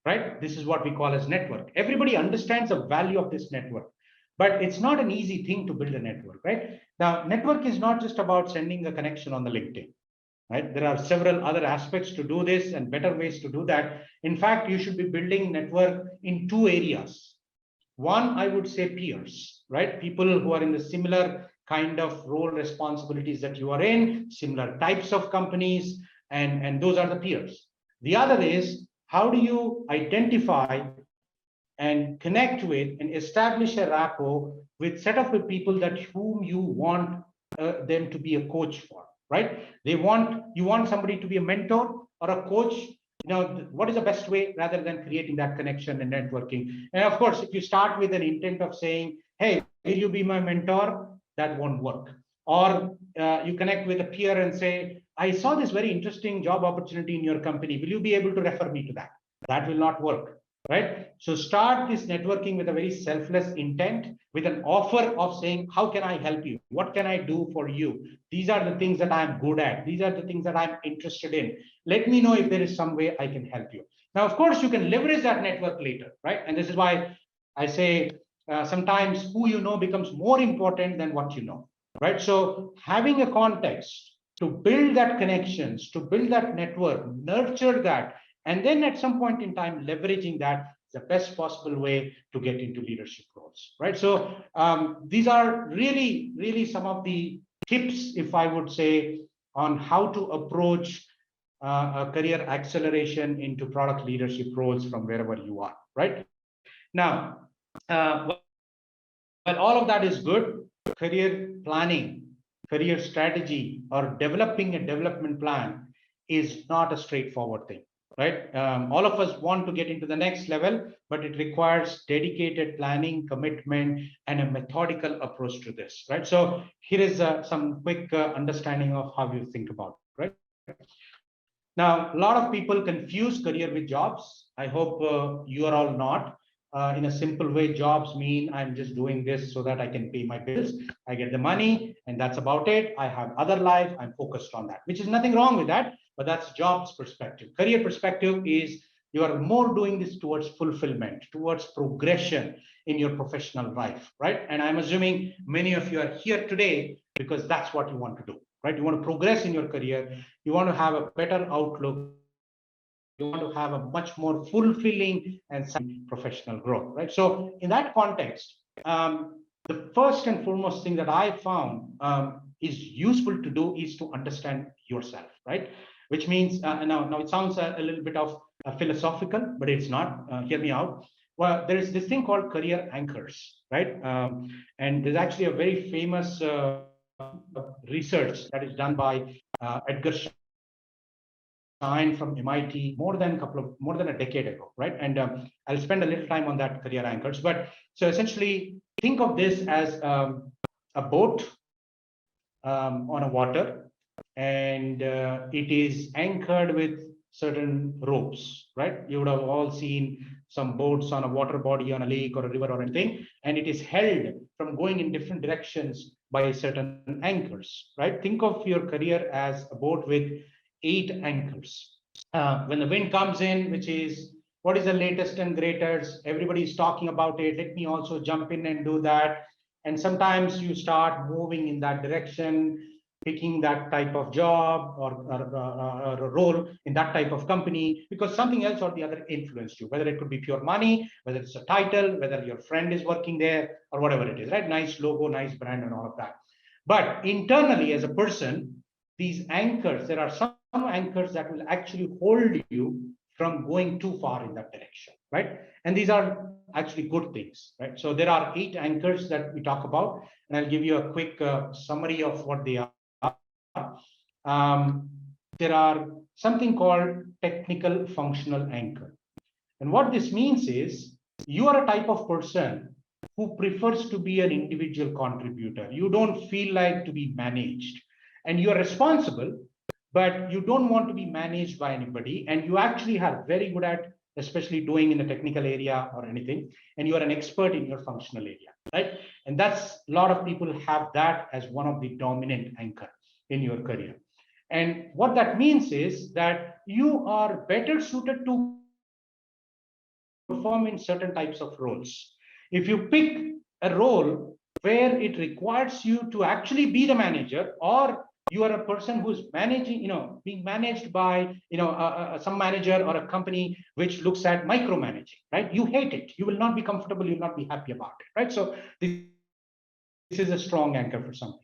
right? This is what we call as network. Everybody understands the value of this network, but it's not an easy thing to build a network, right? Now, network is not just about sending a connection on the LinkedIn, right? There are several other aspects to do this and better ways to do that. In fact, you should be building network in 2 areas. One, I would say peers, right? People who are in the similar kind of role responsibilities that you are in, similar types of companies, and those are the peers. The other is how do you identify and connect with and establish a rapport with set of the people that whom you want them to be a coach for, right? You want somebody to be a mentor or a coach. What is the best way rather than creating that connection and networking? And of course, if you start with an intent of saying, hey, will you be my mentor, that won't work. Or you connect with a peer and say, I saw this very interesting job opportunity in your company, will you be able to refer me to that? That will not work, right? So start this networking with a very selfless intent, with an offer of saying, how can I help you? What can I do for you? These are the things that I'm good at. These are the things that I'm interested in. Let me know if there is some way I can help you. Now, of course, you can leverage that network later, right? And this is why I say sometimes who you know becomes more important than what you know, right? So having a context to build that connections, to build that network, nurture that, and then at some point in time, leveraging that is the best possible way to get into leadership roles, right? So these are really, really some of the tips, if I would say, on how to approach a career acceleration into product leadership roles from wherever you are, right? Now, while all of that is good, career planning, career strategy, or developing a development plan is not a straightforward thing, right? All of us want to get into the next level, but it requires dedicated planning, commitment, and a methodical approach to this, right? So here is some quick understanding of how you think about it, right? Now, a lot of people confuse career with jobs. I hope you are all not. In a simple way, jobs mean I'm just doing this so that I can pay my bills. I get the money, and that's about it. I have other life. I'm focused on that, which is nothing wrong with that, but that's jobs perspective. Career perspective is you are more doing this towards fulfillment, towards progression in your professional life, right? And I'm assuming many of you are here today because that's what you want to do, right? You want to progress in your career. You want to have a better outlook. You want to have a much more fulfilling and professional growth, right? So in that context, the first and foremost thing that I found is useful to do is to understand yourself, right? Which means, now it sounds a little bit of philosophical, but it's not. Hear me out. Well, there is this thing called career anchors, right? And there's actually a very famous research that is done by Edgar from MIT more than a decade ago, right? And I'll spend a little time on that career anchors. But so essentially, think of this as a boat on a water, and it is anchored with certain ropes, right? You would have all seen some boats on a water body, on a lake or a river or anything, and it is held from going in different directions by certain anchors, right? Think of your career as a boat with 8 anchors. When the wind comes in, which is what is the latest and greatest, everybody is talking about it, let me also jump in and do that. And sometimes you start moving in that direction, picking that type of job or a role in that type of company because something else or the other influenced you, whether it could be pure money, whether it's a title, whether your friend is working there or whatever it is, right? Nice logo, nice brand and all of that. But internally as a person, these anchors, there are some anchors that will actually hold you from going too far in that direction, right? And these are actually good things, right? So there are 8 anchors that we talk about, and I'll give you a quick summary of what they are. There are something called technical functional anchor. And what this means is you are a type of person who prefers to be an individual contributor. You don't feel like to be managed, and you are responsible, but you don't want to be managed by anybody. And you actually are very good at, especially doing in the technical area or anything, and you are an expert in your functional area, right? And that's a lot of people have that as one of the dominant anchor in your career. And what that means is that you are better suited to perform in certain types of roles. If you pick a role where it requires you to actually be the manager, or you are a person who's managing, being managed by, some manager or a company which looks at micromanaging, right? You hate it. You will not be comfortable. You will not be happy about it, right? So this is a strong anchor for some people.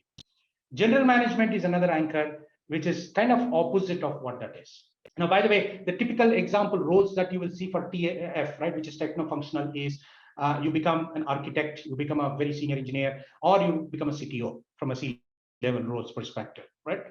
General management is another anchor, which is kind of opposite of what that is. Now, by the way, the typical example roles that you will see for TAF, right, which is techno-functional, is you become an architect, you become a very senior engineer, or you become a CTO from a C-level roles perspective, right?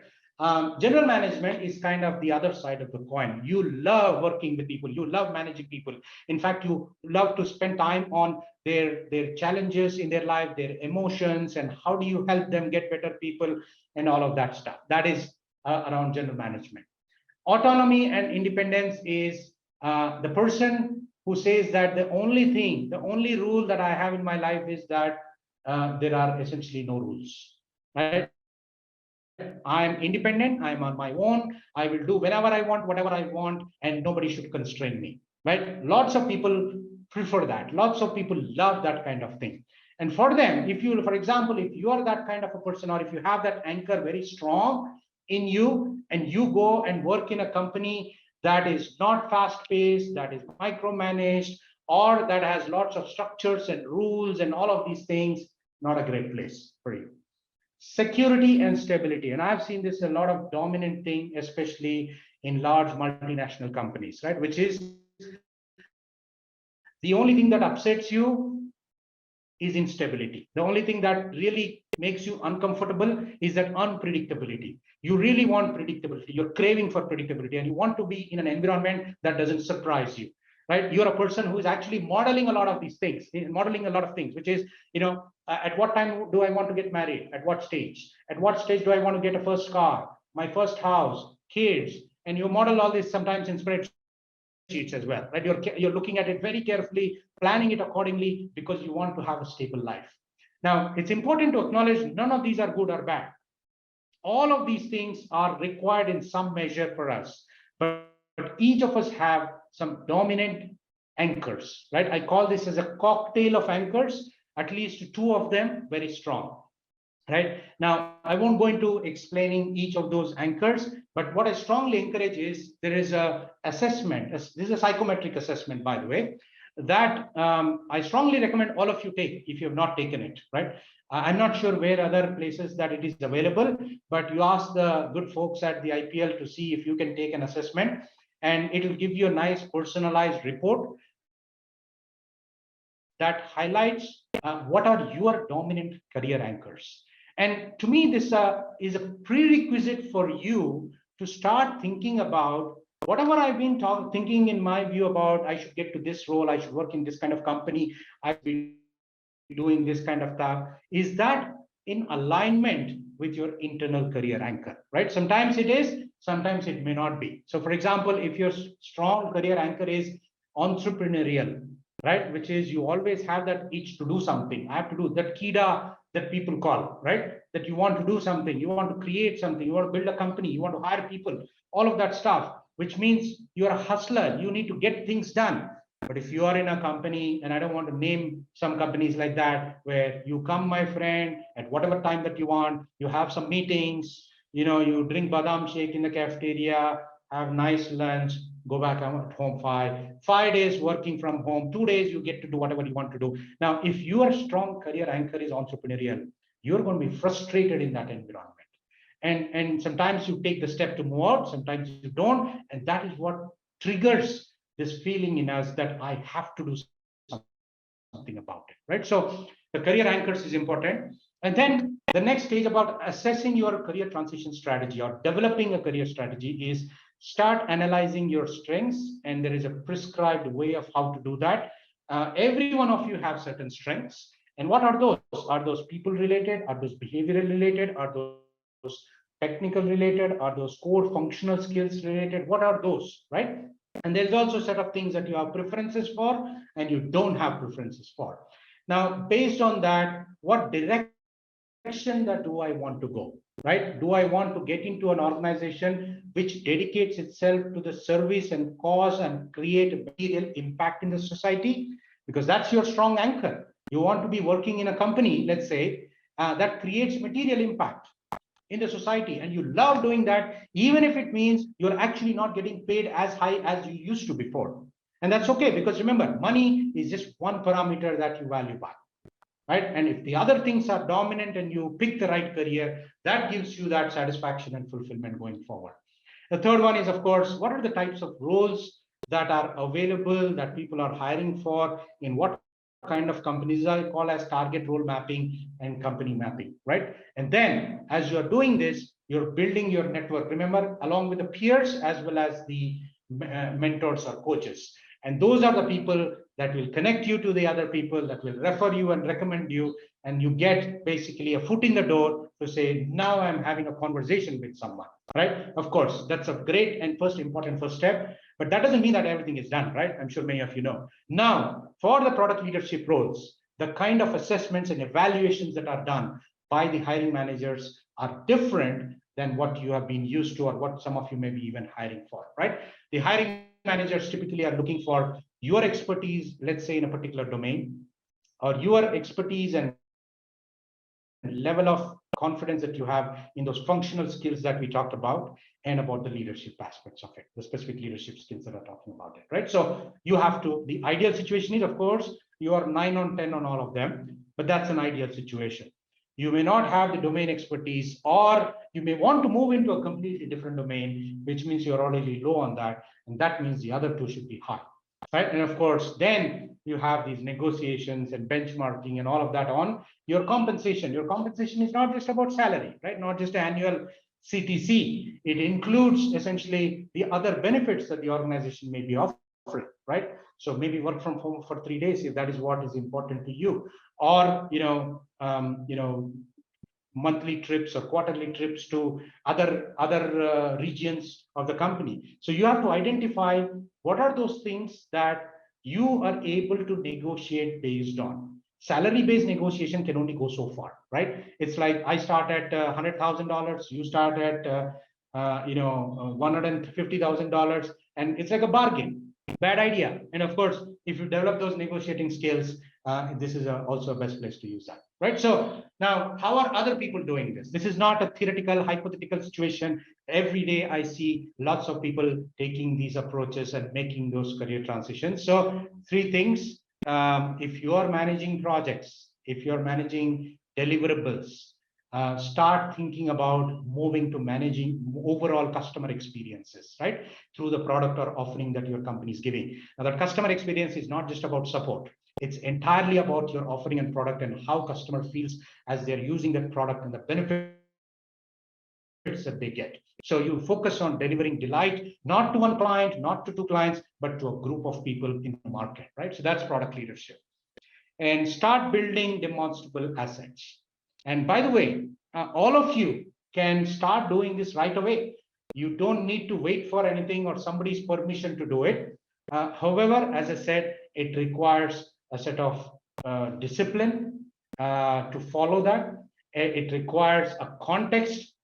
General management is kind of the other side of the coin. You love working with people, you love managing people. In fact, you love to spend time on their challenges in their life, their emotions, and how do you help them get better people and all of that stuff. That is around general management. Autonomy and independence is the person who says that the only rule that I have in my life is that there are essentially no rules, right? I'm independent, I'm on my own, I will do whenever I want, whatever I want, and nobody should constrain me, right? Lots of people prefer that. Lots of people love that kind of thing. And for them, if you, for example, if you are that kind of a person, or if you have that anchor very strong in you, and you go and work in a company that is not fast paced, that is micromanaged, or that has lots of structures and rules and all of these things, not a great place for you. Security and stability, and I've seen this a lot of dominant thing, especially in large multinational companies, right? Which is the only thing that upsets you is instability. The only thing that really makes you uncomfortable is that unpredictability. You really want predictability, you're craving for predictability, and you want to be in an environment that doesn't surprise you, right? You're a person who is actually modeling a lot of these things, modeling a lot of things, which is, at what time do I want to get married? At what stage? At what stage do I want to get a first car, my first house, kids? And you model all this sometimes in spreadsheets as well, right? You're looking at it very carefully, planning it accordingly, because you want to have a stable life. Now, it's important to acknowledge none of these are good or bad. All of these things are required in some measure for us, but each of us have some dominant anchors, right? I call this as a cocktail of anchors, at least two of them very strong, right? Now, I won't go into explaining each of those anchors, but what I strongly encourage is there is a assessment. This is a psychometric assessment, by the way, that I strongly recommend all of you take if you have not taken it, right? I'm not sure where other places that it is available, but you ask the good folks at the IPL to see if you can take an assessment, and it will give you a nice personalized report that highlights what are your dominant career anchors. And to me, this is a prerequisite for you to start thinking about whatever I've been thinking in my view about I should get to this role, I should work in this kind of company, I should be doing this kind of stuff. Is that in alignment with your internal career anchor, right? Sometimes it is, sometimes it may not be. So for example, if your strong career anchor is entrepreneurial, right, which is you always have that itch to do something, I have to do that kida that people call, right? That you want to do something, you want to create something, you want to build a company, you want to hire people, all of that stuff, which means you're a hustler, you need to get things done. But if you are in a company, and I don't want to name some companies like that, where you come, my friend, at whatever time that you want, you have some meetings, you drink badam shake in the cafeteria, have nice lunch, go back at home, 5 days working from home, 2 days you get to do whatever you want to do. Now, if your strong career anchor is entrepreneurial, you're going to be frustrated in that environment. And sometimes you take the step to move out, sometimes you don't, and that is what triggers this feeling in us that I have to do something about it, right? So the career anchors is important. And then the next stage about assessing your career transition strategy or developing a career strategy is start analyzing your strengths, and there is a prescribed way of how to do that. Every one of you have certain strengths, and what are those? Are those people related? Are those behavioral related? Are those technical related? Are those core functional skills related? What are those, right? And there's also a set of things that you have preferences for and you don't have preferences for. Now, based on that, what direction that do I want to go, right? Do I want to get into an organization which dedicates itself to the service and cause and create material impact in the society? Because that's your strong anchor. You want to be working in a company, let's say, that creates material impact in the society, and you love doing that, even if it means you're actually not getting paid as high as you used to before. And that's okay, because remember, money is just one parameter that you value by, right? And if the other things are dominant and you pick the right career, that gives you that satisfaction and fulfillment going forward. The third one is, of course, what are the types of roles that are available that people are hiring for in what kind of companies I call as target role mapping and company mapping, right? And then as you're doing this, you're building your network, remember, along with the peers as well as the mentors or coaches. And those are the people that will connect you to the other people, that will refer you and recommend you. And you get basically a foot in the door to say, now I'm having a conversation with someone, right? Of course, that's a great and important first step. But that doesn't mean that everything is done, right? I'm sure many of you know. Now, for the product leadership roles, the kind of assessments and evaluations that are done by the hiring managers are different than what you have been used to or what some of you may be even hiring for, right? The hiring managers typically are looking for your expertise, let's say in a particular domain, or your expertise and level of confidence that you have in those functional skills that we talked about, and about the leadership aspects of it, the specific leadership skills that are talking about it, right? So you have to, the ideal situation is, of course, you are 9 on 10 on all of them, but that's an ideal situation. You may not have the domain expertise, or you may want to move into a completely different domain, which means you're already low on that, and that means the other two should be high, right? And of course, then you have these negotiations and benchmarking and all of that on your compensation. Your compensation is not just about salary, right? Not just annual CTC. It includes essentially the other benefits that the organization may be offering, right? So maybe work from home for 3 days if that is what is important to you, or monthly trips or quarterly trips to other regions of the company. So you have to identify what are those things that you are able to negotiate based on. Salary-based negotiation can only go so far, right? It's like I start at $100,000, you start at $150,000, and it's like a bargain. Bad idea. And of course, if you develop those negotiating skills, this is also a best place to use that, right? So now, how are other people doing this? This is not a theoretical, hypothetical situation. Every day I see lots of people taking these approaches and making those career transitions. So 3 things. If you are managing projects, if you're managing deliverables, start thinking about moving to managing overall customer experiences, right? Through the product or offering that your company is giving. Now, that customer experience is not just about support. It's entirely about your offering and product and how customer feels as they're using that product and the benefits that they get. So you focus on delivering delight, not to one client, not to 2 clients, but to a group of people in the market, right? So that's product leadership. And start building demonstrable assets. And by the way, all of you can start doing this right away. You don't need to wait for anything or somebody's permission to do it. However, as I said, it requires a set of discipline to follow that. It requires a context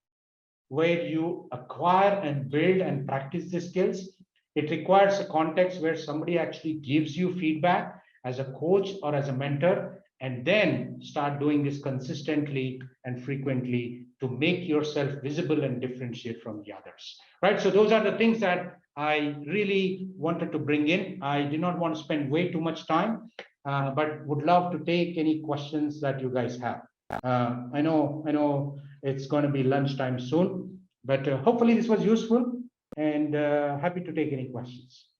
where you acquire and build and practice the skills. It requires a context where somebody actually gives you feedback as a coach or as a mentor, and then start doing this consistently and frequently to make yourself visible and differentiate from the others, right? So those are the things that I really wanted to bring in. I did not want to spend way too much time, but would love to take any questions that you guys have. I know it's going to be lunchtime soon, but hopefully this was useful, and happy to take any questions.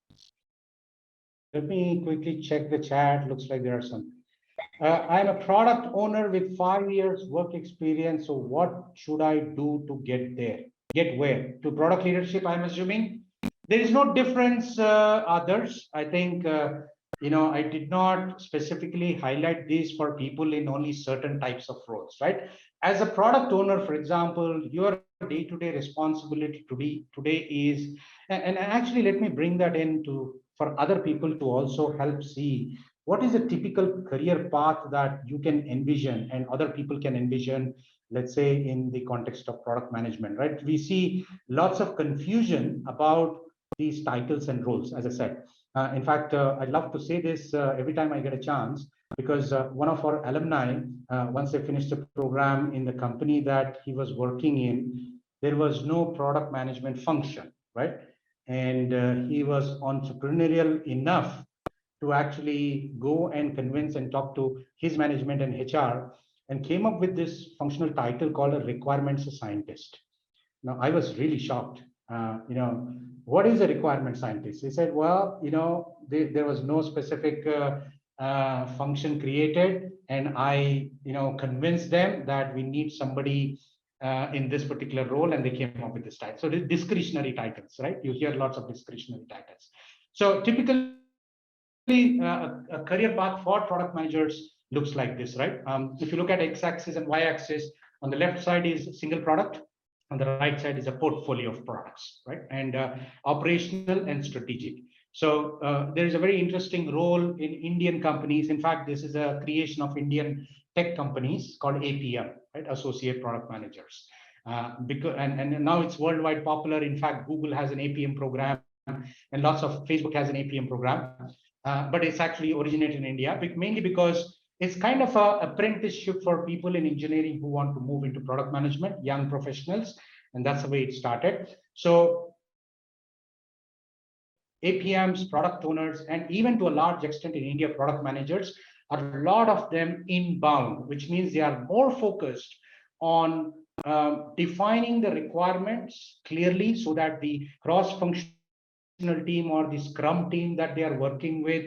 Let me quickly check the chat. Looks like there are some. I'm a product owner with 5 years work experience. So what should I do to get there? Get where? To product leadership, I'm assuming. There is no difference, others. I think, I did not specifically highlight these for people in only certain types of roles, right? As a product owner, for example, your day-to-day responsibility today is, and actually let me bring that in for other people to also help see what is a typical career path that you can envision and other people can envision, let's say in the context of product management, right? We see lots of confusion about these titles and roles, as I said. In fact, I'd love to say this every time I get a chance, because one of our alumni, once they finished the program in the company that he was working in, there was no product management function, right? And he was entrepreneurial enough to actually go and convince and talk to his management and HR, and came up with this functional title called a requirements scientist. Now, I was really shocked. what is a requirement scientist? He said, well, there was no specific function created, and I, convinced them that we need somebody in this particular role, and they came up with this title. So discretionary titles, right? You hear lots of discretionary titles. So typically, a career path for product managers looks like this, right? If you look at x-axis and y-axis, on the left side is single product, on the right side is a portfolio of products, right? And operational and strategic. So there is a very interesting role in Indian companies. In fact, this is a creation of Indian tech companies called APM, right? Associate Product Managers. And now it's worldwide popular. In fact, Google has an APM program, and lots of Facebook has an APM program. But it's actually originated in India, mainly because it's kind of an apprenticeship for people in engineering who want to move into product management, young professionals, and that's the way it started. So APMs, product owners, and even to a large extent in India, product managers, are a lot of them inbound, which means they are more focused on defining the requirements clearly so that the cross-functional team or the Scrum team that they are working with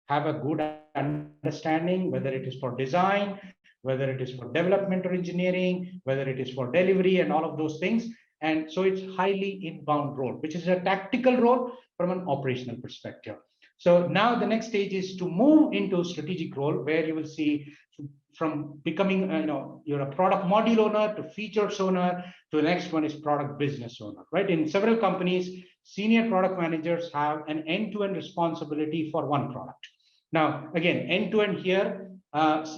have a good understanding, whether it is for design, whether it is for development or engineering, whether it is for delivery and all of those things. And so it's highly inbound role, which is a tactical role from an operational perspective. So now the next stage is to move into strategic role, where you will see from becoming, you're a product module owner to features owner to the next one is product business owner, right? In several companies, senior product managers have an end-to-end responsibility for one product. Now, again, end-to-end here,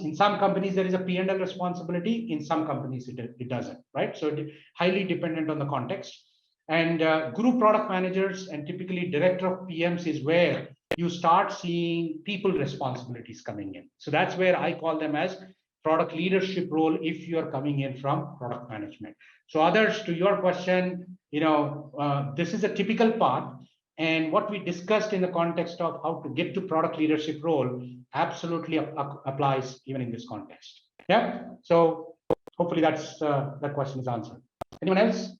in some companies, there is a P&L responsibility. In some companies, it doesn't, right? So highly dependent on the context. And group product managers and typically director of PMs is where you start seeing people responsibilities coming in. So that's where I call them as product leadership role if you're coming in from product management. So others, to your question, this is a typical path. And what we discussed in the context of how to get to product leadership role absolutely applies even in this context. Yeah. So hopefully that's that question is answered. Anyone else?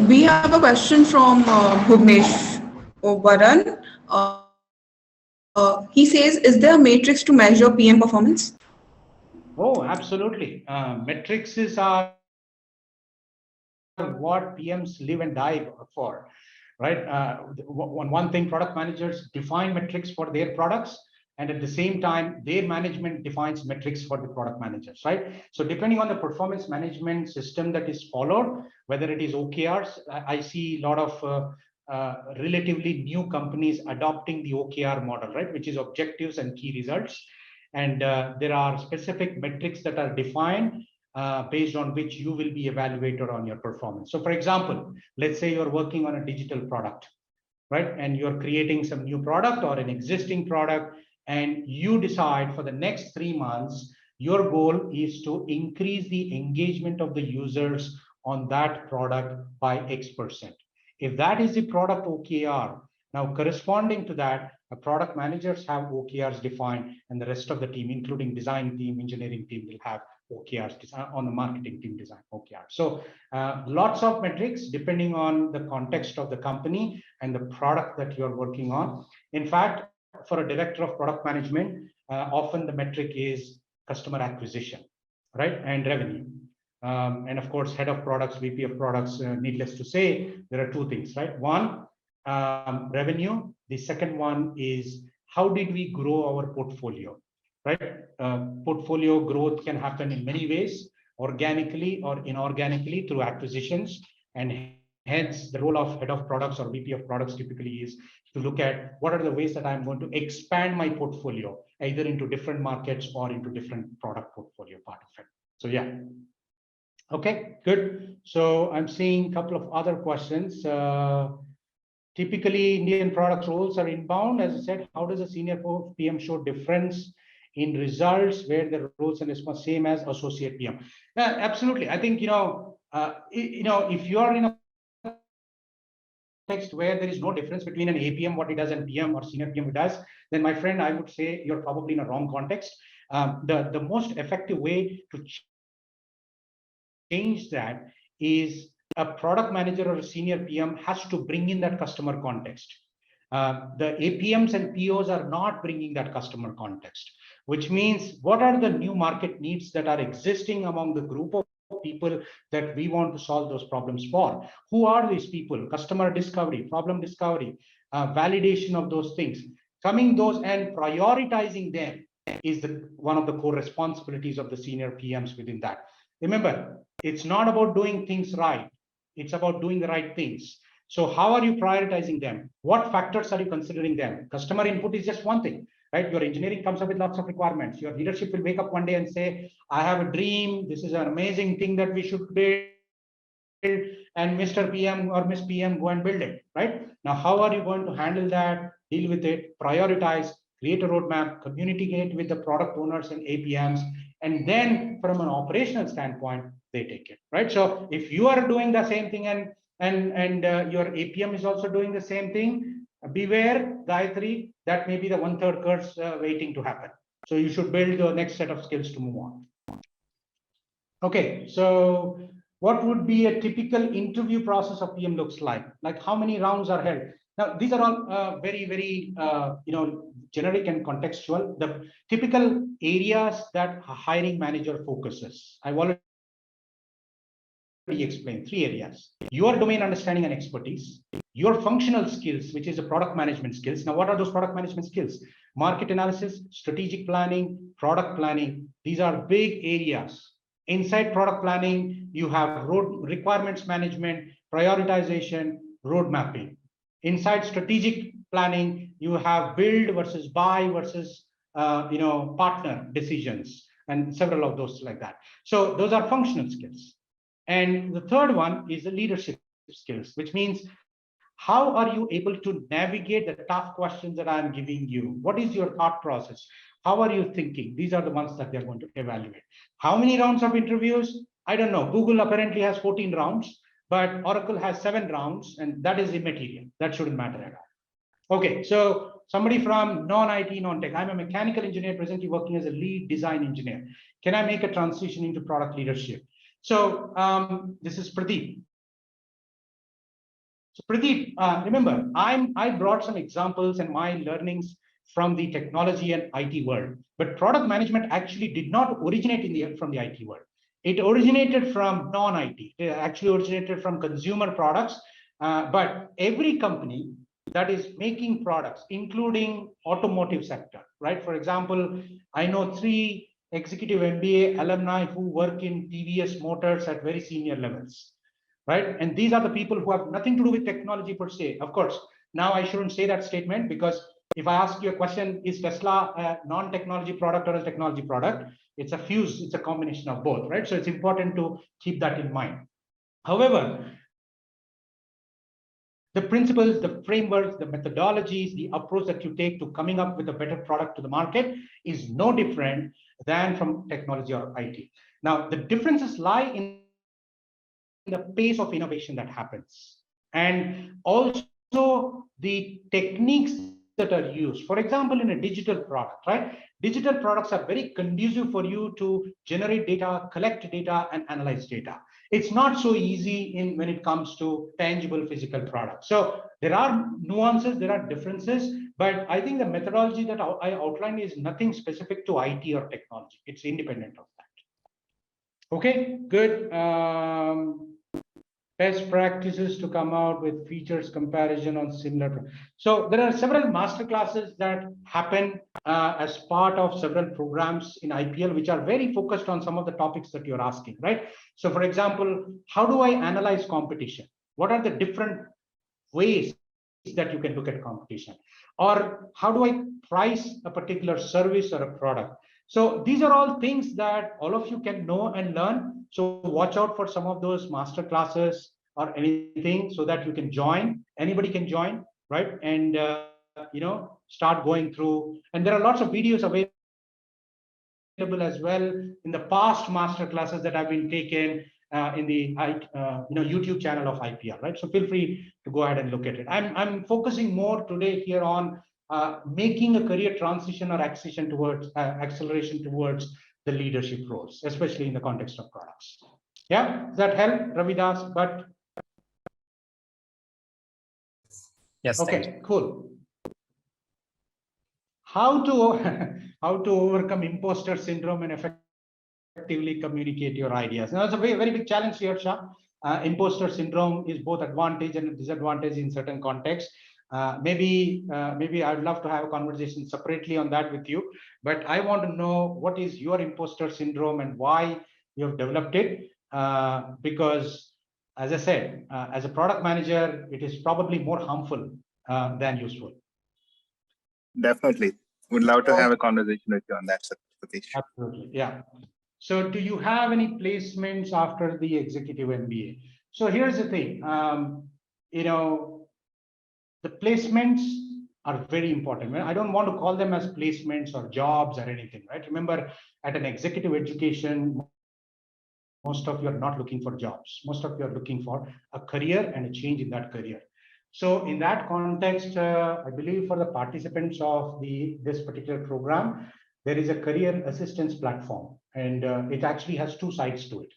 We have a question from Bhuvnesh Obaran. He says, is there a matrix to measure PM performance? Oh, absolutely. Metrics are what PMs live and die for, right? One thing, product managers define metrics for their products, and at the same time, their management defines metrics for the product managers, right? So depending on the performance management system that is followed, whether it is OKRs, I see a lot of relatively new companies adopting the OKR model, right? Which is objectives and key results. And there are specific metrics that are defined based on which you will be evaluated on your performance. So for example, let's say you're working on a digital product, right? And you're creating some new product or an existing product, and you decide for the next 3 months, your goal is to increase the engagement of the users on that product by X%. If that is the product OKR, now corresponding to that, product managers have OKRs defined, and the rest of the team, including design team, engineering team, will have OKRs on the marketing team design OKR. So lots of metrics depending on the context of the company and the product that you're working on. In fact, for a director of product management, often the metric is customer acquisition, right? And revenue. And of course, head of products, VP of products, needless to say, there are two things, right? One, revenue. The second one is how did we grow our portfolio, right? Portfolio growth can happen in many ways, organically or inorganically through acquisitions. And hence the role of head of products or VP of products typically is to look at what are the ways that I'm going to expand my portfolio, either into different markets or into different product portfolio part of it. So yeah. Okay, good. So I'm seeing a couple of other questions. Typically, Indian product roles are inbound. As I said, how does a senior PM show difference in results where the roles and response same as associate PM? Yeah, absolutely. I think if you are in a context where there is no difference between an APM, what he does, and PM or senior PM who does, then my friend, I would say you're probably in a wrong context. The most effective way to change that is a product manager or a senior PM has to bring in that customer context. The APMs and POs are not bringing that customer context, which means what are the new market needs that are existing among the group of people that we want to solve those problems for? Who are these people? Customer discovery, problem discovery, validation of those things, coming those and prioritizing them is one of the core responsibilities of the senior PMs within that. Remember, it's not about doing things right. It's about doing the right things. So how are you prioritizing them? What factors are you considering them? Customer input is just one thing, right? Your engineering comes up with lots of requirements. Your leadership will wake up one day and say, I have a dream. This is an amazing thing that we should build. And Mr. PM or Miss PM, go and build it, right? Now, how are you going to handle that, deal with it, prioritize, create a roadmap, communicate with the product owners and APMs, and then from an operational standpoint, they take it, right? So if you are doing the same thing and your APM is also doing the same thing, beware, Gayatri, that may be the 1/3 curse waiting to happen. So you should build the next set of skills to move on. Okay, so what would be a typical interview process of PM looks like? Like how many rounds are held? Now, these are all very, generic and contextual. The typical areas that a hiring manager focuses. I've already explained 3 areas: your domain understanding and expertise, your functional skills, which is the product management skills. Now, what are those product management skills? Market analysis, strategic planning, product planning. These are big areas. Inside product planning, you have requirements management, prioritization, road mapping. Inside strategic planning, you have build versus buy versus partner decisions, and several of those like that. So those are functional skills. And the third one is the leadership skills, which means how are you able to navigate the tough questions that I'm giving you? What is your thought process? How are you thinking? These are the ones that they're going to evaluate. How many rounds of interviews? I don't know. Google apparently has 14 rounds, but Oracle has 7 rounds, and that is immaterial. That shouldn't matter at all. Okay, so somebody from non-IT, non-tech. I'm a mechanical engineer presently working as a lead design engineer. Can I make a transition into product leadership? So this is Pradeep. So Pradeep, remember, I brought some examples and my learnings from the technology and IT world, but product management actually did not originate from the IT world. It originated from non-IT. It actually originated from consumer products, but every company that is making products, including automotive sector, right? For example, I know 3 executive MBA alumni who work in TVS Motors at very senior levels. Right? And these are the people who have nothing to do with technology per se. Of course, now I shouldn't say that statement, because if I ask you a question, is Tesla a non-technology product or a technology product? It's a fuse, it's a combination of both, right? So it's important to keep that in mind. However, the principles, the frameworks, the methodologies, the approach that you take to coming up with a better product to the market is no different than from technology or IT. Now, the differences lie in the pace of innovation that happens, and also the techniques that are used. For example, in a digital product, right? Digital products are very conducive for you to generate data, collect data, and analyze data. It's not so easy when it comes to tangible physical products. So there are nuances, there are differences, but I think the methodology that I outlined is nothing specific to IT or technology. It's independent of that. Okay, good. Best practices to come out with features comparison on similar. So there are several master classes that happen as part of several programs in IPL, which are very focused on some of the topics that you're asking, right? So for example, how do I analyze competition? What are the different ways that you can look at competition? Or how do I price a particular service or a product? So these are all things that all of you can know and learn. So watch out for some of those master classes or anything so that you can join. Anybody can join, right? And start going through. And there are lots of videos available as well in the past master classes that have been taken in the YouTube channel of IPL, right? So feel free to go ahead and look at it. I'm focusing more today here on making a career transition or acceleration towards the leadership roles, especially in the context of products. Yeah, does that help, Ravidas? But Yes. okay, cool. How to how to overcome imposter syndrome and effectively communicate your ideas? Now, it's a very, very big challenge here, Shah. Imposter syndrome is both advantage and disadvantage in certain contexts. Maybe I'd love to have a conversation separately on that with you. But I want to know what is your imposter syndrome and why you've developed it. Because, as I said, as a product manager, it is probably more harmful than useful. Definitely. Would love to have a conversation with you on that, Satish. Absolutely. Yeah. So do you have any placements after the executive MBA? So here's the thing, you know, the placements are very important. I don't want to call them as placements or jobs or anything, right? Remember, at an executive education, most of you are not looking for jobs. Most of you are looking for a career and a change in that career. So in that context, I believe for the participants of this particular program, there is a career assistance platform, and it actually has two sides to it.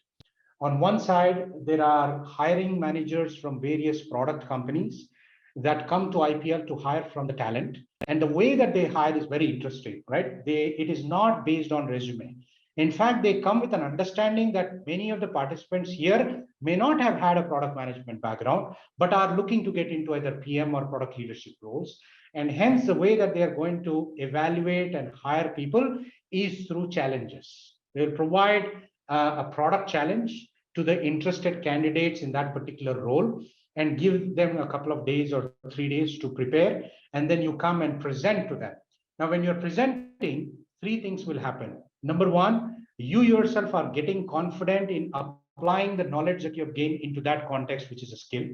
On one side, there are hiring managers from various product companies that come to IPL to hire from the talent. And the way that they hire is very interesting, right? It is not based on resume. In fact, they come with an understanding that many of the participants here may not have had a product management background, but are looking to get into either PM or product leadership roles. And hence, the way that they are going to evaluate and hire people is through challenges. They'll provide a product challenge to the interested candidates in that particular role and give them a couple of days or 3 days to prepare. And then you come and present to them. Now, when you're presenting, three things will happen. Number one, you yourself are getting confident in applying the knowledge that you have gained into that context, which is a skill.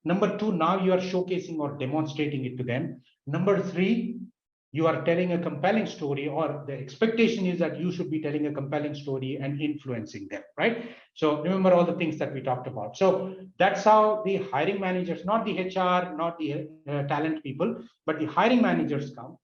Number two, now you are showcasing or demonstrating it to them. Number three, you are telling a compelling story, or the expectation is that you should be telling a compelling story and influencing them, right? So remember all the things that we talked about. So that's how the hiring managers, not the HR, not the talent people, but the hiring managers come.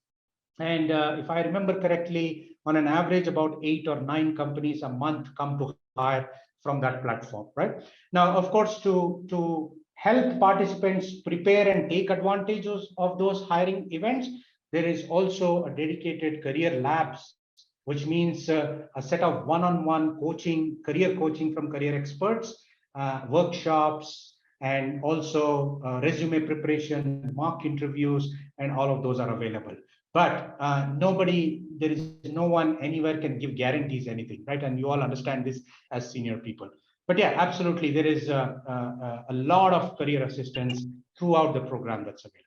And if I remember correctly, on an average, about 8 or 9 companies a month come to hire from that platform, right? Now, of course, to help participants prepare and take advantages of those hiring events, there is also a dedicated career labs, which means a set of one-on-one coaching, career coaching from career experts, workshops, and also resume preparation, mock interviews, and all of those are available. But there is no one anywhere can give guarantees anything, right? And you all understand this as senior people. But yeah, absolutely, there is a lot of career assistance throughout the program that's available.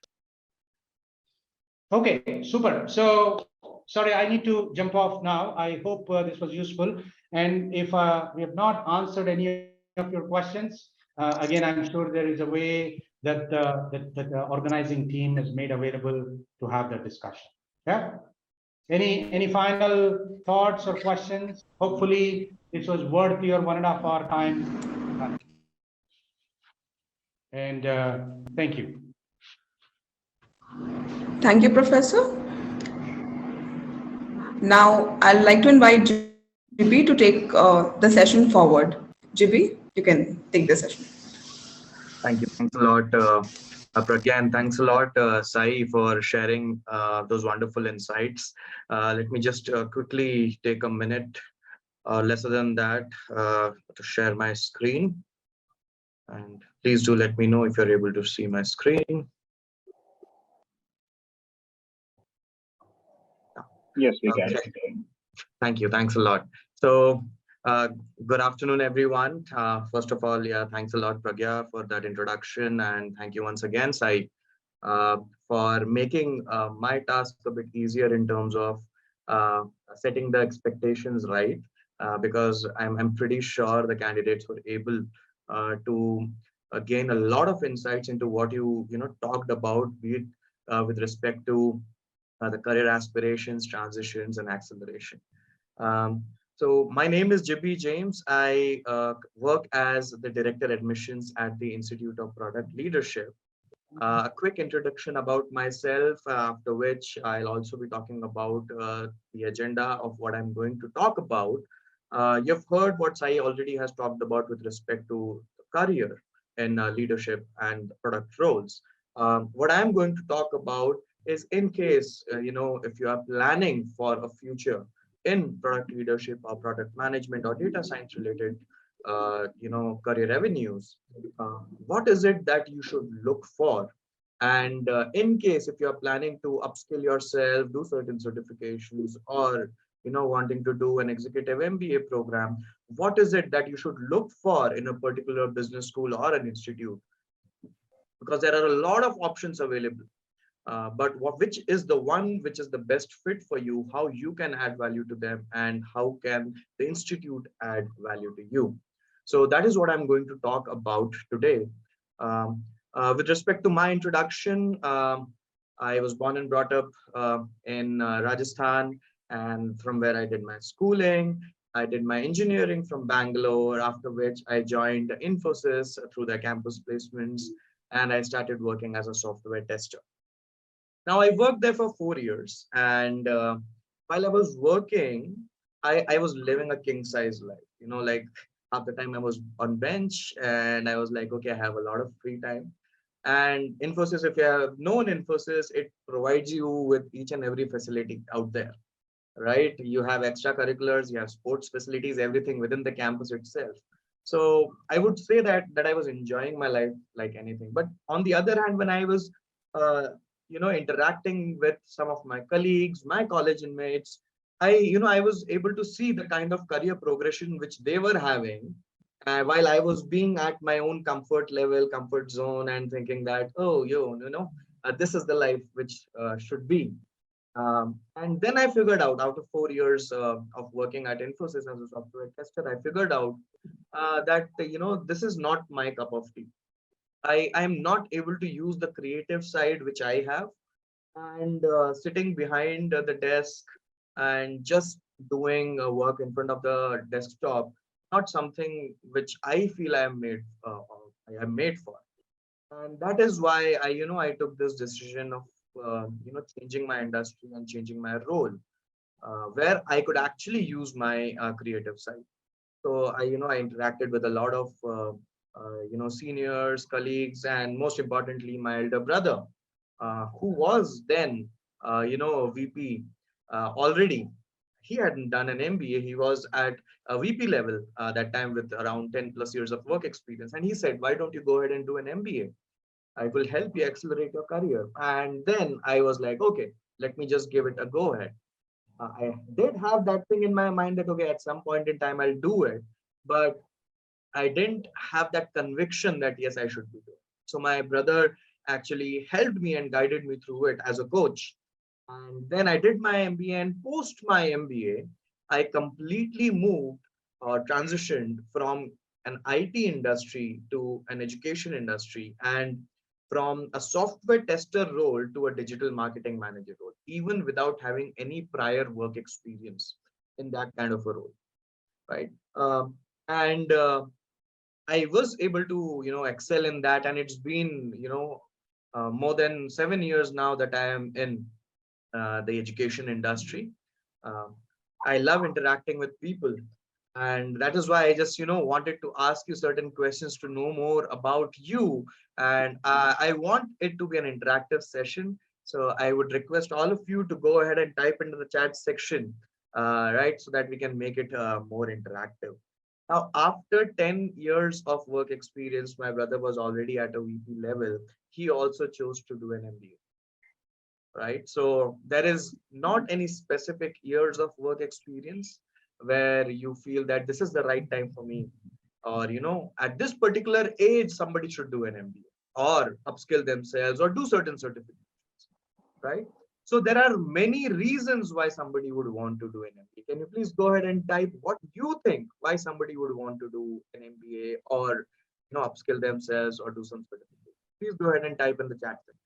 Okay, super. So, sorry, I need to jump off now. I hope this was useful. And if we have not answered any of your questions, again, I'm sure there is a way that the organizing team has made available to have that discussion. Yeah. Any final thoughts or questions? Hopefully, this was worth your 1.5 hour time. And thank you. Thank you, Professor. Now, I'd like to invite GB to take the session forward. GB, you can take the session. Thank you. Thanks a lot, Pragya, and thanks a lot, Sai, for sharing those wonderful insights. Let me just quickly take a minute, lesser than that, to share my screen. And please do let me know if you're able to see my screen. Yes, we can. Okay. Thank you. Thanks a lot. So, good afternoon, everyone. First of all, yeah, thanks a lot, Pragya, for that introduction. And thank you once again, Sai, for making my task a bit easier in terms of setting the expectations right, because I'm pretty sure the candidates were able to gain a lot of insights into what you talked about, be it with respect to the career aspirations, transitions, and acceleration. So my name is Jibby James. I work as the Director Admissions at the Institute of Product Leadership. A quick introduction about myself, after which I'll also be talking about the agenda of what I'm going to talk about. You've heard what Sai already has talked about with respect to career and leadership and product roles. What I'm going to talk about is, in case, if you are planning for a future in product leadership or product management or data science related, career avenues, what is it that you should look for? And in case if you're planning to upskill yourself, do certain certifications, or wanting to do an executive MBA program, what is it that you should look for in a particular business school or an institute? Because there are a lot of options available. But which is the one which is the best fit for you, how you can add value to them, and how can the institute add value to you? So that is what I'm going to talk about today. With respect to my introduction, I was born and brought up in Rajasthan, and from where I did my schooling. I did my engineering from Bangalore, after which I joined Infosys through their campus placements, and I started working as a software tester. Now I worked there for 4 years, and while I was working, I was living a king size life. Like half the time I was on bench, and I was like, okay, I have a lot of free time. And Infosys, if you have known Infosys, it provides you with each and every facility out there, right? You have extracurriculars, you have sports facilities, everything within the campus itself. So I would say that I was enjoying my life like anything. But on the other hand, when I was interacting with some of my colleagues, my college inmates, I was able to see the kind of career progression which they were having, while I was being at my own comfort level, comfort zone, and thinking that, oh, this is the life which should be. And then I figured out, of 4 years of working at Infosys as a software tester, I figured out that this is not my cup of tea. I am not able to use the creative side which I have, and sitting behind the desk and just doing work in front of the desktop, not something which I feel I am made for. And that is why I took this decision of changing my industry and changing my role, where I could actually use my creative side. So I interacted with a lot of seniors, colleagues, and most importantly my elder brother, who was then VP already. He hadn't done an MBA. He was at a VP level that time with around 10 plus years of work experience. And he said, why don't you go ahead and do an MBA? I will help you accelerate your career. And then I was like, okay, let me just give it a go ahead. I did have that thing in my mind that, okay, at some point in time, I'll do it. But I didn't have that conviction that, yes, I should do it. So my brother actually helped me and guided me through it as a coach. And then I did my MBA, and post my MBA, I completely moved or transitioned from an IT industry to an education industry, and from a software tester role to a digital marketing manager role, even without having any prior work experience in that kind of a role, right? And I was able to, excel in that, and it's been, more than 7 years now that I am in the education industry. I love interacting with people, and that is why I just wanted to ask you certain questions to know more about you. And I want it to be an interactive session, so I would request all of you to go ahead and type into the chat section, right, so that we can make it more interactive. Now, after 10 years of work experience, my brother was already at a VP level. He also chose to do an MBA. Right? So there is not any specific years of work experience where you feel that this is the right time for me, or at this particular age somebody should do an MBA or upskill themselves or do certain certifications, right? So there are many reasons why somebody would want to do an MBA. Can you please go ahead and type what you think why somebody would want to do an MBA, or upskill themselves or do some certification? Please go ahead and type in the chat section.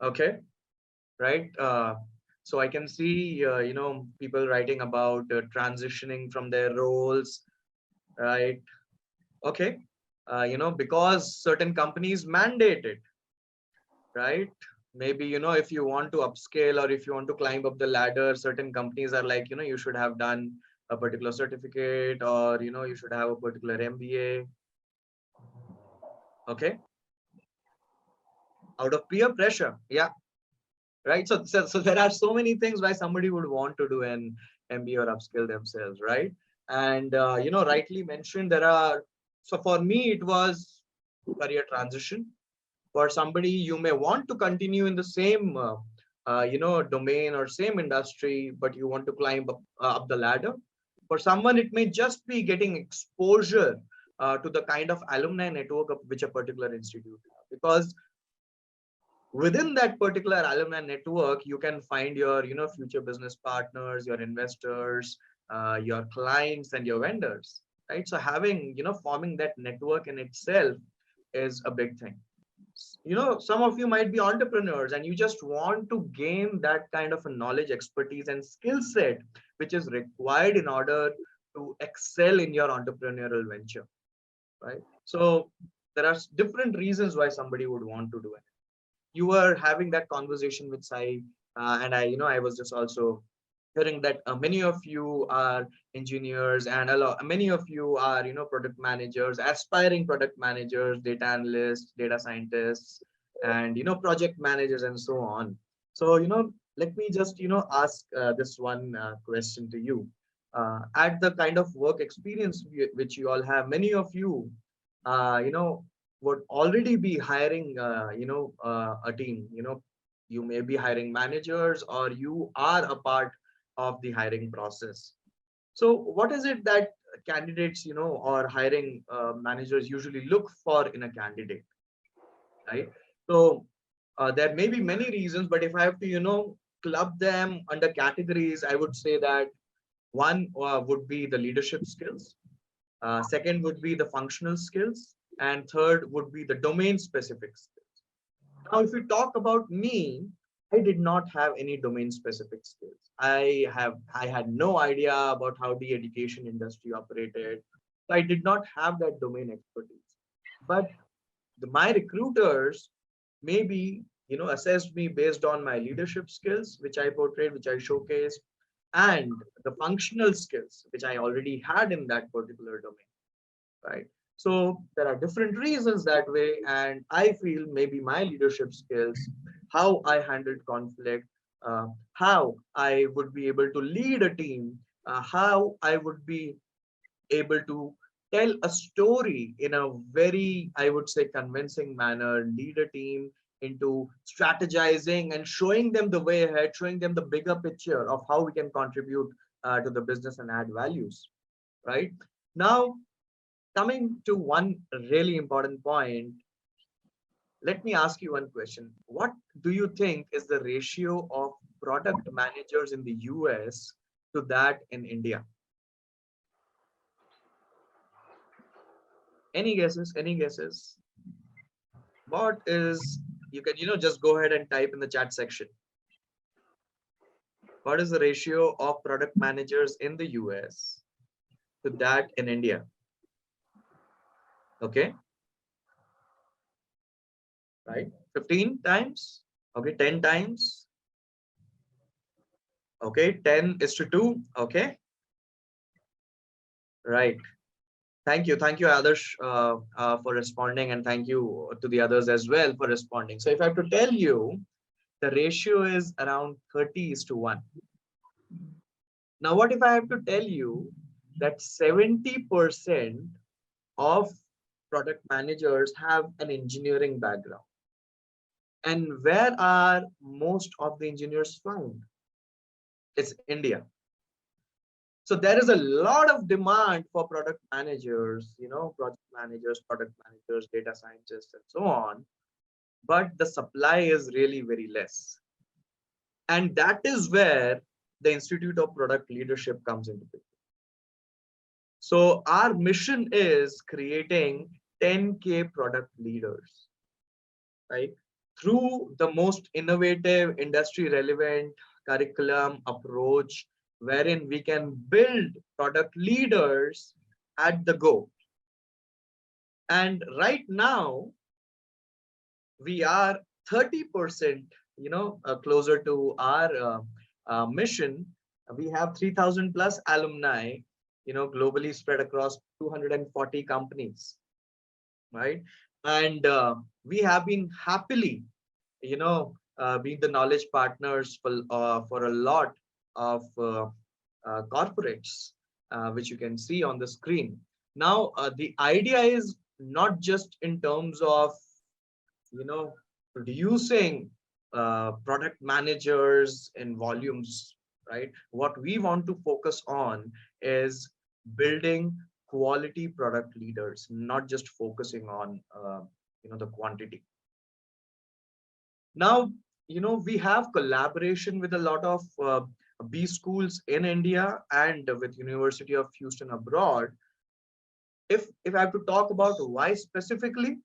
Okay, right. So I can see, people writing about transitioning from their roles, right? Okay. Because certain companies mandate it, right? Maybe, if you want to upscale or if you want to climb up the ladder, certain companies are like, you should have done a particular certificate, or, you should have a particular MBA. Okay. Out of peer pressure. Yeah. Right. So there are so many things why somebody would want to do an MBA or upskill themselves. Right. And, rightly mentioned, so for me, it was career transition. For somebody, you may want to continue in the same, domain or same industry, but you want to climb up the ladder. For someone, it may just be getting exposure to the kind of alumni network of which a particular institute has. Because within that particular alumni network, you can find your, future business partners, your investors, your clients, and your vendors, right? So having, forming that network in itself is a big thing. Some of you might be entrepreneurs and you just want to gain that kind of a knowledge, expertise, and skill set which is required in order to excel in your entrepreneurial venture, right? So there are different reasons why somebody would want to do it. You were having that conversation with Sai, and I was just also hearing that many of you are engineers, and many of you are, product managers, aspiring product managers, data analysts, data scientists, and, project managers, and so on. So, let me just, ask this one question to you. At the kind of work experience which you all have, many of you, would already be hiring, a team. You may be hiring managers, or you are a part of the hiring process. So what is it that candidates, or hiring managers usually look for in a candidate, right? So there may be many reasons, but if I have to, club them under categories, I would say that one would be the leadership skills. Second would be the functional skills, and third would be the domain specific skills. Now, if you talk about me, I did not have any domain specific skills. I had no idea about how the education industry operated. So I did not have that domain expertise. But my recruiters maybe, assessed me based on my leadership skills, which I portrayed, which I showcased, and the functional skills, which I already had in that particular domain, right? So there are different reasons that way. And I feel maybe my leadership skills, how I handled conflict, how I would be able to lead a team, how I would be able to tell a story in a very, I would say, convincing manner, lead a team into strategizing and showing them the way ahead, showing them the bigger picture of how we can contribute to the business and add values, right? Now, coming to one really important point, let me ask you one question. What do you think is the ratio of product managers in the US to that in India? Any guesses? Any guesses? What is, you can, just go ahead and type in the chat section. What is the ratio of product managers in the US to that in India? Okay. Right. 15 times. Okay. 10 times. Okay. 10:2. Okay. Right. Thank you, Adarsh, for responding, and thank you to the others as well for responding. So if I have to tell you, the ratio is around 30:1. Now, what if I have to tell you that 70% of product managers have an engineering background? And where are most of the engineers found? It's India. So there is a lot of demand for product managers, project managers, product managers, data scientists, and so on. But the supply is really very less. And that is where the Institute of Product Leadership comes into picture. So our mission is creating 10K product leaders, right? Through the most innovative, industry relevant curriculum approach, wherein we can build product leaders at the go. And right now, we are 30%, closer to our mission. We have 3,000 plus alumni, globally spread across 240 companies, right? And we have been happily, being the knowledge partners for a lot of corporates, which you can see on the screen. Now, the idea is not just in terms of, producing product managers in volumes, right? What we want to focus on is building quality product leaders, not just focusing on, the quantity. Now, we have collaboration with a lot of B schools in India and with University of Houston abroad. If I have to talk about why specifically,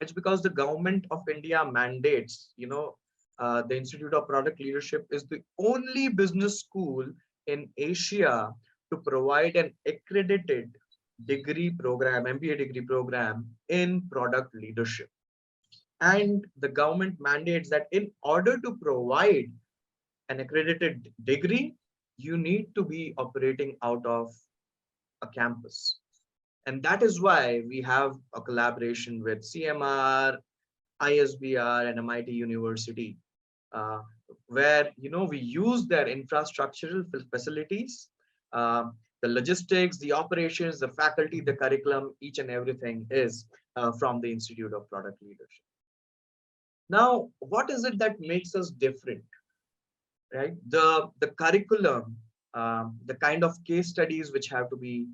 it's because the government of India mandates, the Institute of Product Leadership is the only business school in Asia to provide an accredited degree program, MBA degree program in product leadership. And the government mandates that in order to provide an accredited degree, you need to be operating out of a campus. And that is why we have a collaboration with CMR, ISBR, and MIT University, uh, where we use their infrastructural facilities, uh, the logistics, the operations, the faculty, the curriculum, each and everything is from the Institute of Product Leadership. Now, what is it that makes us different, right? The curriculum, the kind of case studies which have to be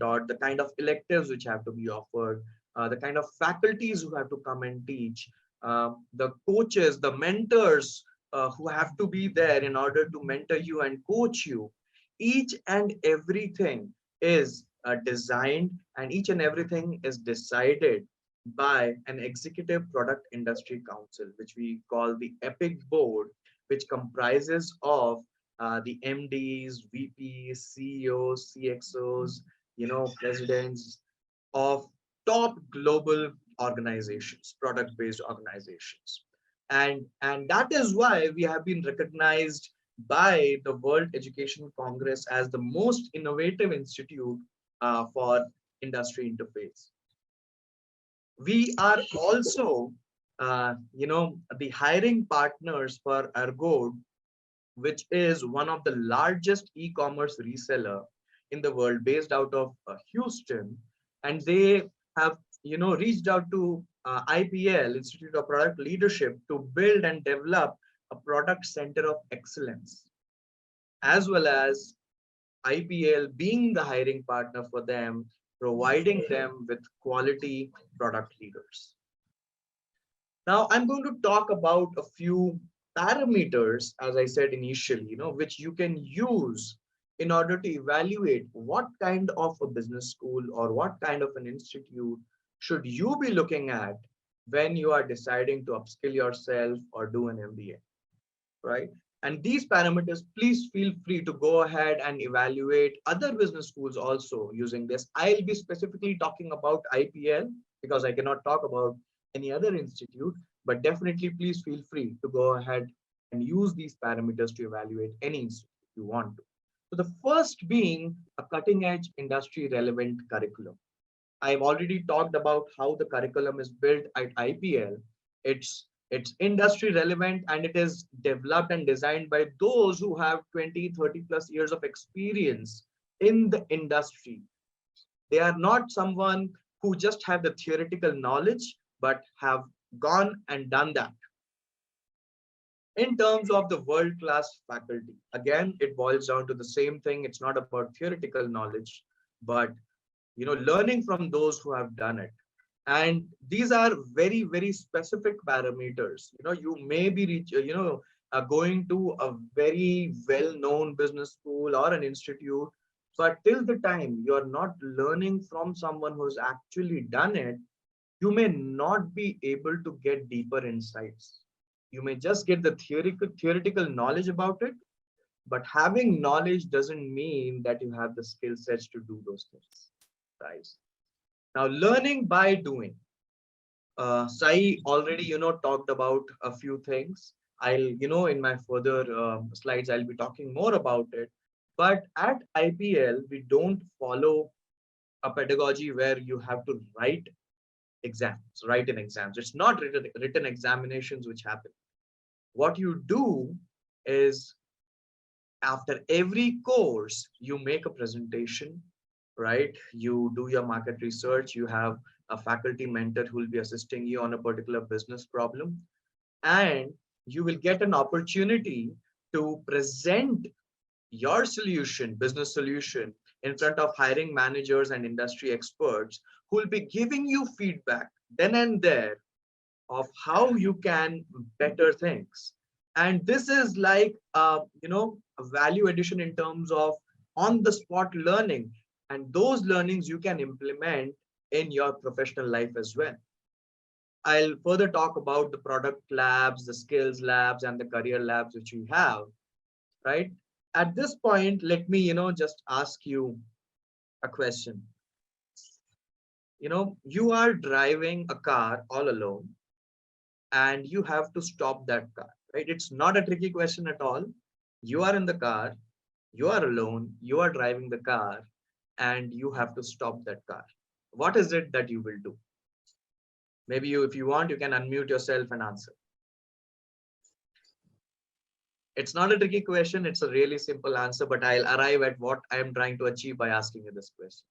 taught, the kind of electives which have to be offered, the kind of faculties who have to come and teach, the coaches, the mentors who have to be there in order to mentor you and coach you. Each and everything is designed, and each and everything is decided by an executive product industry council, which we call the EPIC board, which comprises of the MDs, VPs, CEOs, CXOs, presidents of top global organizations, product-based organizations. And that is why we have been recognized by the World Education Congress as the most innovative institute for industry interface. We are also, the hiring partners for Ergo, which is one of the largest e-commerce reseller in the world, based out of Houston. And they have, reached out to IPL, Institute of Product Leadership, to build and develop a product center of excellence, as well as IPL being the hiring partner for them, providing them with quality product leaders. Now, I'm going to talk about a few parameters, as I said initially, which you can use in order to evaluate what kind of a business school or what kind of an institute should you be looking at when you are deciding to upskill yourself or do an MBA, right? And these parameters, please feel free to go ahead and evaluate other business schools also using this. I'll be specifically talking about IPL because I cannot talk about any other institute, but definitely please feel free to go ahead and use these parameters to evaluate any institute if you want to. So the first being a cutting edge industry relevant curriculum. I've already talked about how the curriculum is built at IPL. It's industry relevant, and it is developed and designed by those who have 20, 30 plus years of experience in the industry. They are not someone who just have the theoretical knowledge, but have gone and done that. In terms of the world-class faculty, again, it boils down to the same thing. It's not about theoretical knowledge, but learning from those who have done it. And these are very, very specific parameters. You may be going to a very well-known business school or an institute, but till the time you're not learning from someone who's actually done it, you may not be able to get deeper insights. You may just get the theoretical knowledge about it, but having knowledge doesn't mean that you have the skill sets to do those things, guys. Now, learning by doing. Sai already, talked about a few things. I'll, in my further slides, I'll be talking more about it. But at IPL, we don't follow a pedagogy where you have to write in exams. It's not written examinations which happen. What you do is after every course, you make a presentation, right? You do your market research. You have a faculty mentor who will be assisting you on a particular business problem. And you will get an opportunity to present your solution, business solution, in front of hiring managers and industry experts who will be giving you feedback then and there of how you can better things. And this is like a value addition in terms of on the spot learning, and those learnings you can implement in your professional life as well. I'll further talk about the product labs, the skills labs, and the career labs which we have, right? At this point, let me just ask you a question. You are driving a car all alone and you have to stop that car, right? It's not a tricky question at all. You are in the car, you are alone, you are driving the car, and you have to stop that car. What is it that you will do? Maybe if you want, you can unmute yourself and answer. It's not a tricky question. It's a really simple answer, but I'll arrive at what I am trying to achieve by asking you this question.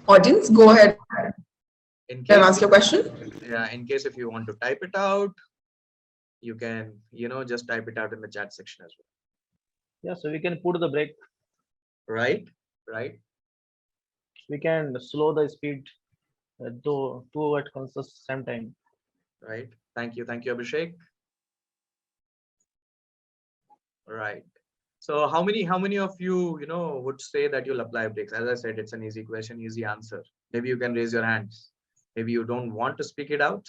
Audience, go ahead In and case, ask your question. yeah, in case if you want to type it out, you can, just type it out in the chat section as well. Yeah, so we can put the brake. Right. We can slow the speed two at the same time. Right. Thank you, Abhishek. Right. So how many of you, would say that you'll apply brakes? As I said, it's an easy question, easy answer. Maybe you can raise your hands. Maybe you don't want to speak it out.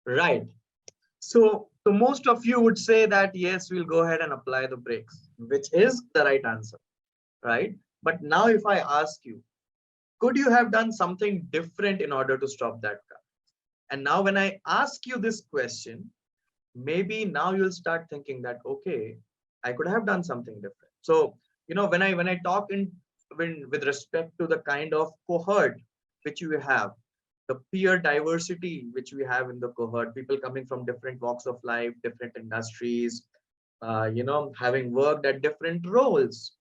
Right. So most of you would say that, yes, we'll go ahead and apply the brakes, which is the right answer, right? But now if I ask you, could you have done something different in order to stop that car? And now when I ask you this question, maybe now you'll start thinking that, okay, I could have done something different. So, when I talk with respect to the kind of cohort which you have, the peer diversity which we have in the cohort, people coming from different walks of life, different industries, having worked at different roles,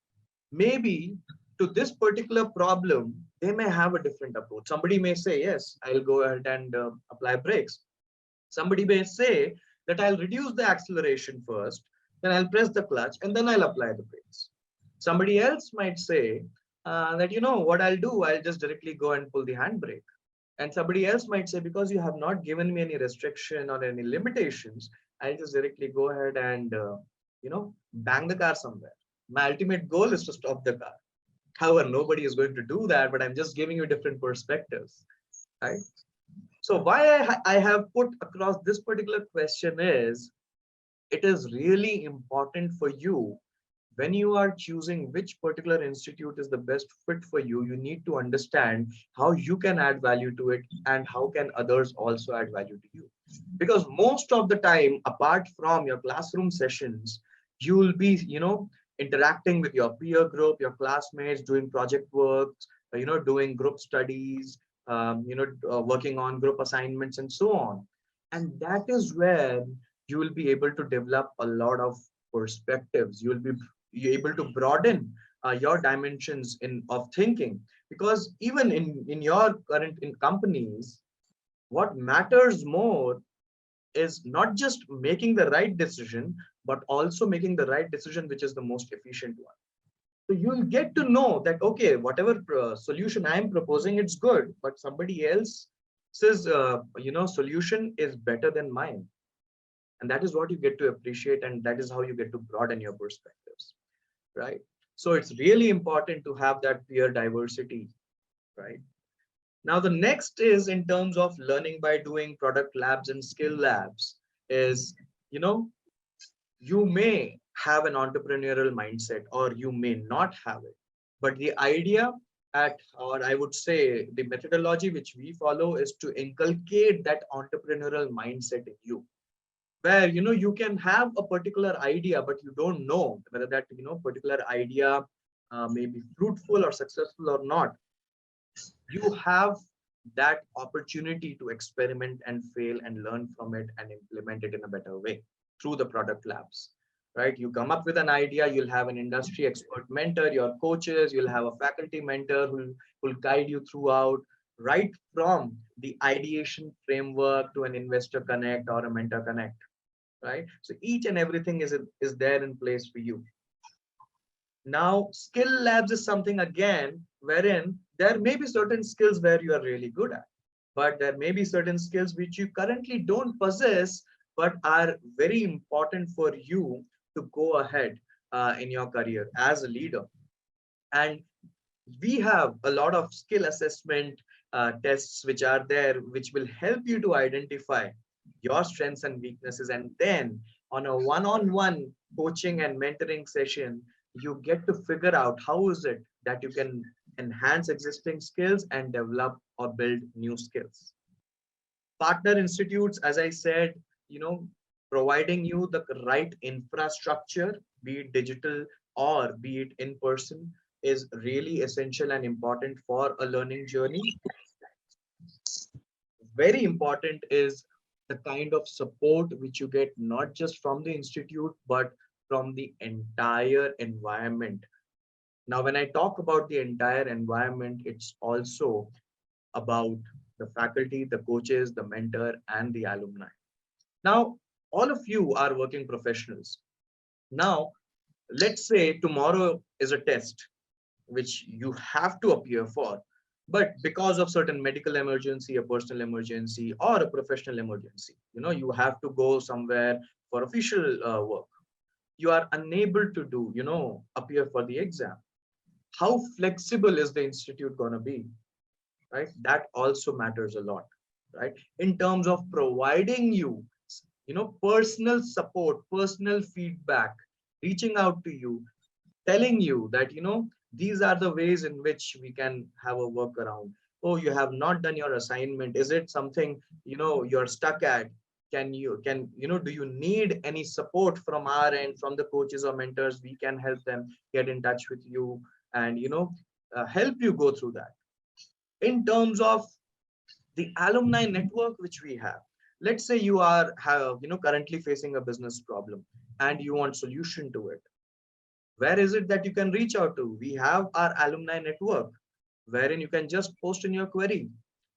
maybe to this particular problem, they may have a different approach. Somebody may say, yes, I'll go ahead and apply brakes. Somebody may say that I'll reduce the acceleration first, then I'll press the clutch, and then I'll apply the brakes. Somebody else might say that, what I'll do, I'll just directly go and pull the handbrake. And somebody else might say, because you have not given me any restriction or any limitations, I'll just directly go ahead and, bang the car somewhere. My ultimate goal is to stop the car. However, nobody is going to do that, but I'm just giving you different perspectives, right? So why I have put across this particular question is, it is really important for you when you are choosing which particular institute is the best fit for you. You need to understand how you can add value to it and how can others also add value to you. Because most of the time, apart from your classroom sessions, you will be, interacting with your peer group, your classmates, doing project work, doing group studies, working on group assignments and so on. And that is where you will be able to develop a lot of perspectives. You will be able to broaden your dimensions of thinking, because even in your current companies, what matters more is not just making the right decision, but also making the right decision which is the most efficient one. So you'll get to know that, okay, whatever solution I am proposing, it's good, but somebody else's solution is better than mine. And that is what you get to appreciate, and that is how you get to broaden your perspectives, right? So it's really important to have that peer diversity, right? Now, the next is in terms of learning by doing, product labs and skill labs. is, you may have an entrepreneurial mindset or you may not have it. But the idea or I would say the methodology which we follow is to inculcate that entrepreneurial mindset in you, where, you can have a particular idea, but you don't know whether that, particular idea may be fruitful or successful or not. You have that opportunity to experiment and fail and learn from it and implement it in a better way through the product labs, right? You come up with an idea, you'll have an industry expert mentor, your coaches, you'll have a faculty mentor who will guide you throughout, right from the ideation framework to an investor connect or a mentor connect, right? So each and everything is there in place for you. Now, skill labs is something again wherein there may be certain skills where you are really good at, but there may be certain skills which you currently don't possess, but are very important for you to go ahead in your career as a leader. And we have a lot of skill assessment tests which are there, which will help you to identify your strengths and weaknesses. And then on a one-on-one coaching and mentoring session, you get to figure out how is it that you can enhance existing skills and develop or build new skills. Partner institutes, as I said, providing you the right infrastructure, be it digital or be it in person, is really essential and important for a learning journey. Very important is the kind of support which you get not just from the institute, but from the entire environment. Now, when I talk about the entire environment, it's also about the faculty, the coaches, the mentor, and the alumni. Now, all of you are working professionals. Now, let's say tomorrow is a test which you have to appear for, but because of certain medical emergency, a personal emergency, or a professional emergency, you have to go somewhere for official work. You are unable to do, appear for the exam. How flexible is the institute going to be, right? That also matters a lot, right? In terms of providing you, personal support, personal feedback, reaching out to you, telling you that, these are the ways in which we can have a workaround. Oh, you have not done your assignment. Is it something, you're stuck at? Do you need any support from our end, from the coaches or mentors? We can help them get in touch with you and, help you go through that. In terms of the alumni network which we have, let's say you are currently facing a business problem and you want solution to it. Where is it that you can reach out to? We have our alumni network wherein you can just post in your query,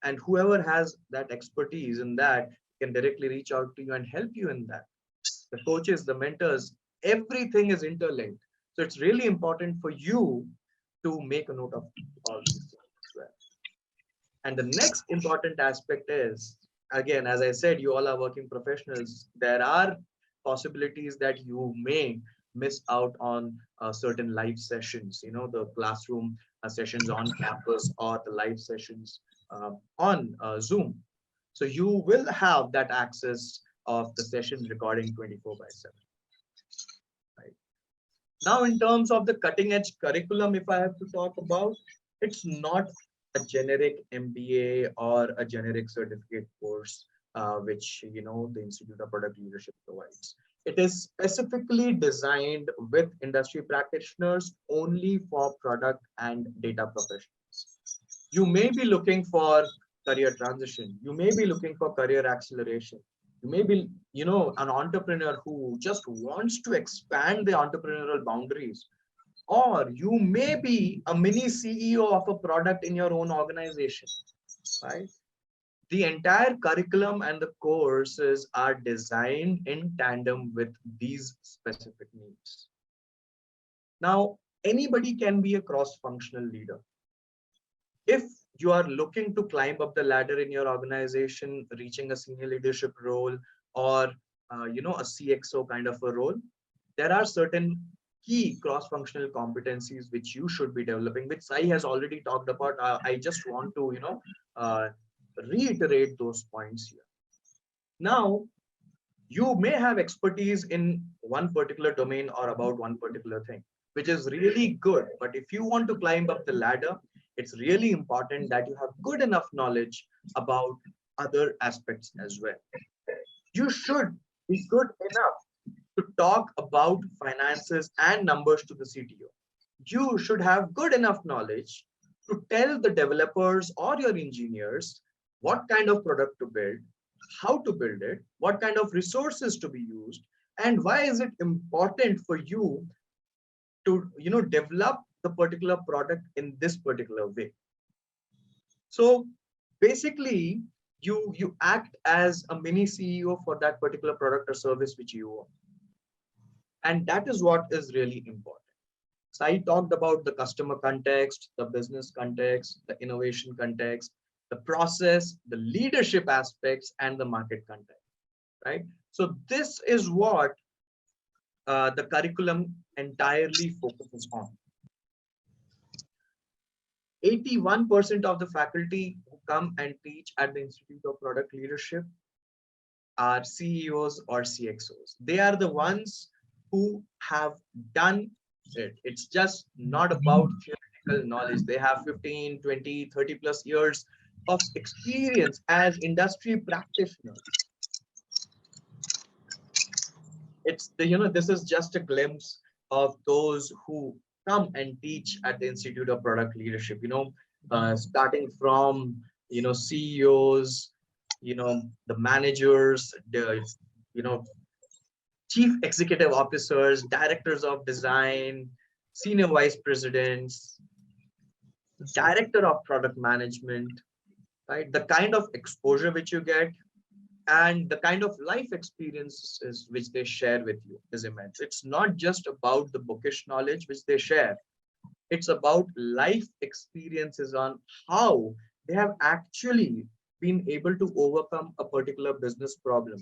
and whoever has that expertise in that can directly reach out to you and help you in that. The coaches, the mentors, everything is interlinked. So it's really important for you to make a note of all these things as well. And the next important aspect is, again, as I said, you all are working professionals. There are possibilities that you may miss out on certain live sessions, the classroom sessions on campus or the live sessions on Zoom. So you will have that access of the session recording 24/7. Right. Now, in terms of the cutting edge curriculum, if I have to talk about, it's not a generic MBA or a generic certificate course, which, the Institute of Product Leadership provides. It is specifically designed with industry practitioners only for product and data professionals. You may be looking for career transition. You may be looking for career acceleration. You may be, an entrepreneur who just wants to expand the entrepreneurial boundaries. Or you may be a mini CEO of a product in your own organization, right? The entire curriculum and the courses are designed in tandem with these specific needs. Now, anybody can be a cross-functional leader. If you are looking to climb up the ladder in your organization, reaching a senior leadership role or, a CXO kind of a role, there are certain key cross-functional competencies which you should be developing, which Sai has already talked about. I just want to, reiterate those points here. Now, You may have expertise in one particular domain or about one particular thing, which is really good. But if you want to climb up the ladder, it's really important that you have good enough knowledge about other aspects as well. You should be good enough to talk about finances and numbers to the CTO. You should have good enough knowledge to tell the developers or your engineers what kind of product to build, how to build it, what kind of resources to be used, and why is it important for you to develop the particular product in this particular way. So basically, you act as a mini CEO for that particular product or service which you own. And that is what is really important. So I talked about the customer context, the business context, the innovation context, the process, the leadership aspects, and the market context, right? So this is what the curriculum entirely focuses on. 81% of the faculty who come and teach at the Institute of Product Leadership are CEOs or CXOs. They are the ones who have done it. It's just not about theoretical knowledge. They have 15, 20, 30 plus years of experience as industry practitioners. It's the, this is just a glimpse of those who come and teach at the Institute of Product Leadership, starting from, CEOs, the managers, the, chief executive officers, directors of design, senior vice presidents, director of product management, right? The kind of exposure which you get and the kind of life experiences which they share with you is immense. It's not just about the bookish knowledge which they share. It's about life experiences on how they have actually been able to overcome a particular business problem.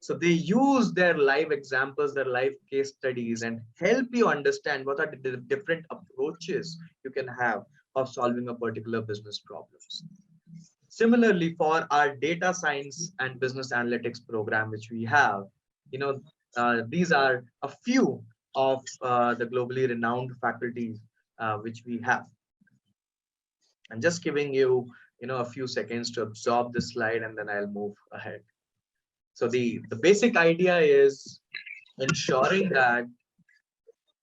So they use their live examples, their live case studies, and help you understand what are the different approaches you can have of solving a particular business problems. Similarly, for our data science and business analytics program, which we have, these are a few of the globally renowned faculties which we have. I'm just giving you, a few seconds to absorb this slide, and then I'll move ahead. So the basic idea is ensuring that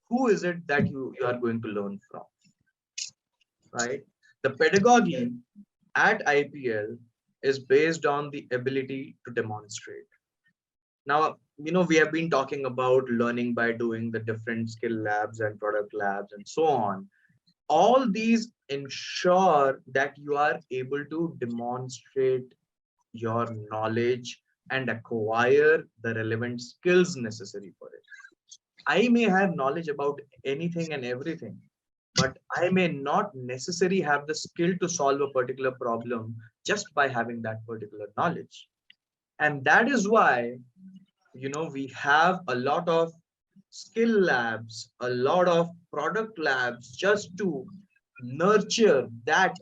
who is it that you are going to learn from, right? The pedagogy at IPL is based on the ability to demonstrate. Now, we have been talking about learning by doing, the different skill labs and product labs and so on. All these ensure that you are able to demonstrate your knowledge and acquire the relevant skills necessary for it. I may have knowledge about anything and everything, but I may not necessarily have the skill to solve a particular problem just by having that particular knowledge. And that is why, we have a lot of skill labs, a lot of product labs, just to nurture that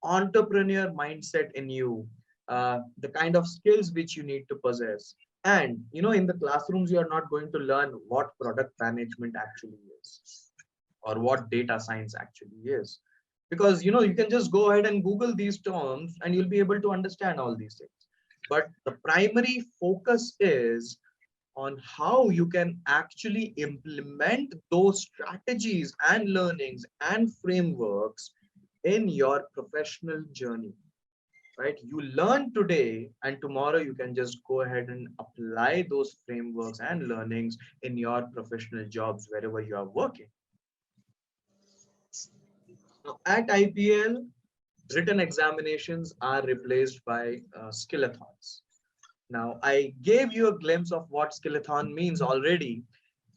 entrepreneur mindset in you, the kind of skills which you need to possess. And, in the classrooms, you are not going to learn what product management actually is or what data science actually is. Because, you can just go ahead and Google these terms and you'll be able to understand all these things. But the primary focus is on how you can actually implement those strategies and learnings and frameworks in your professional journey, right? You learn today and tomorrow you can just go ahead and apply those frameworks and learnings in your professional jobs wherever you are working. Now, at IPL, written examinations are replaced by skillathons. Now, I gave you a glimpse of what skillathon means already,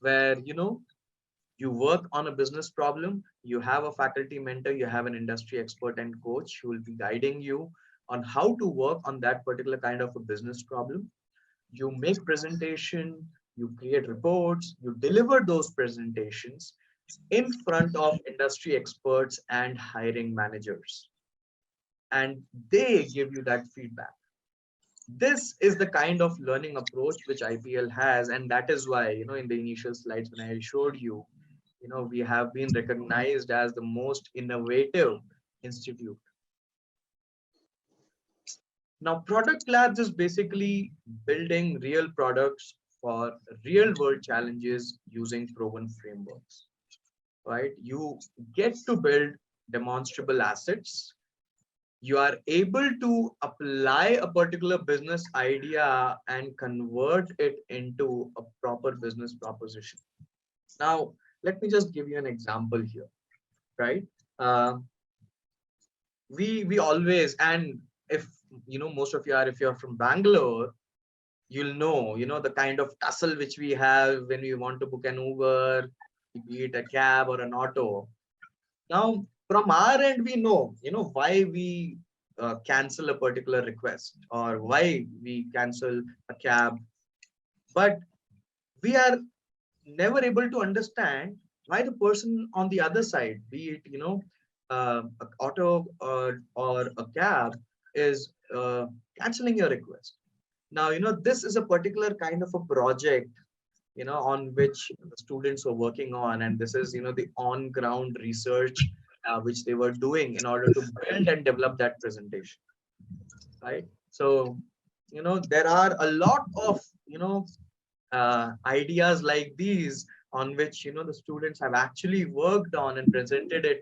where, you work on a business problem, you have a faculty mentor, you have an industry expert and coach who will be guiding you on how to work on that particular kind of a business problem. You make presentation, you create reports, you deliver those presentations in front of industry experts and hiring managers. And they give you that feedback. This is the kind of learning approach which IPL has, and that is why, in the initial slides when I showed you, we have been recognized as the most innovative institute. Now, product labs is basically building real products for real world challenges using proven frameworks, right? You get to build demonstrable assets. You are able to apply a particular business idea and convert it into a proper business proposition. Now, let me just give you an example here, right? Uh, we always, and if most of you are, if you're from Bangalore, you'll know the kind of tussle which we have when we want to book an Uber, be it a cab or an auto. Now, from our end, we know why we cancel a particular request or why we cancel a cab, but we are never able to understand why the person on the other side, be it a auto or a cab, is canceling your request. Now this is a particular kind of a project on which the students were working on, and this is the on ground research which they were doing in order to build and develop that presentation, right? So there are a lot of ideas like these on which the students have actually worked on and presented it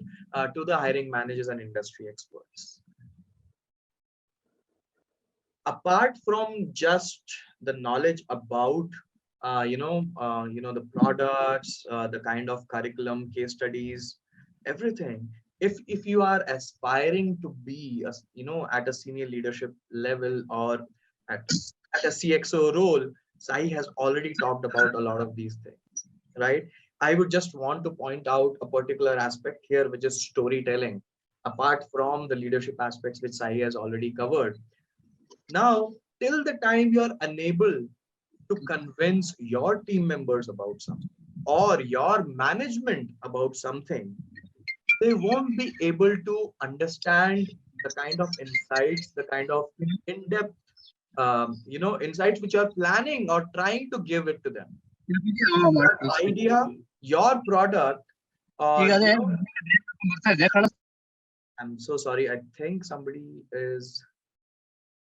to the hiring managers and industry experts. Apart from just the knowledge about the products, the kind of curriculum, case studies, everything, if you are aspiring to be at a senior leadership level or at a CXO role, Sai has already talked about a lot of these things, right? I would just want to point out a particular aspect here, which is storytelling, apart from the leadership aspects which Sai has already covered. Now, till the time you are unable to convince your team members about something or your management about something, they won't be able to understand the kind of insights, the kind of in-depth insights which you are planning or trying to give it to them. Your idea, your product, or I'm so sorry, I think somebody is,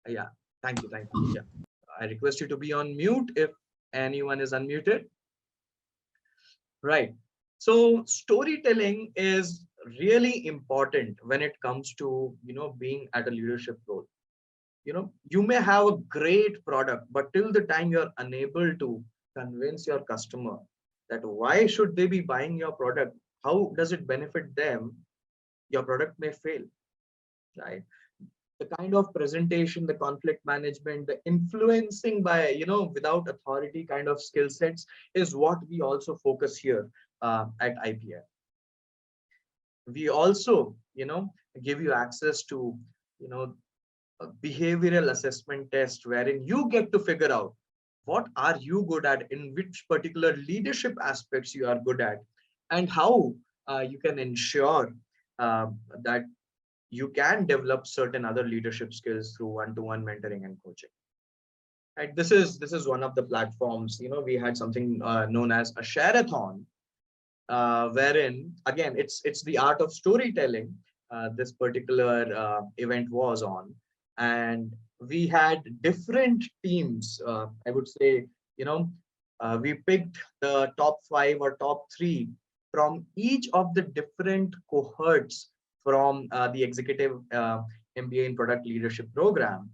yeah, thank you. Yeah, I request you to be on mute if anyone is unmuted. Right. So storytelling is really important when it comes to being at a leadership role. You may have a great product, but till the time you're unable to convince your customer that why should they be buying your product, how does it benefit them, your product may fail, right? The kind of presentation, the conflict management, the influencing by without authority kind of skill sets is what we also focus here at IPL. We also give you access to a behavioral assessment test wherein you get to figure out what are you good at, in which particular leadership aspects you are good at, and how you can ensure that you can develop certain other leadership skills through one-to-one mentoring and coaching. Right? This is one of the platforms. We had something known as a share-a-thon, wherein again it's the art of storytelling. This particular event was on, and we had different teams. I would say we picked the top 5 or top 3 from each of the different cohorts from the executive MBA in product leadership program,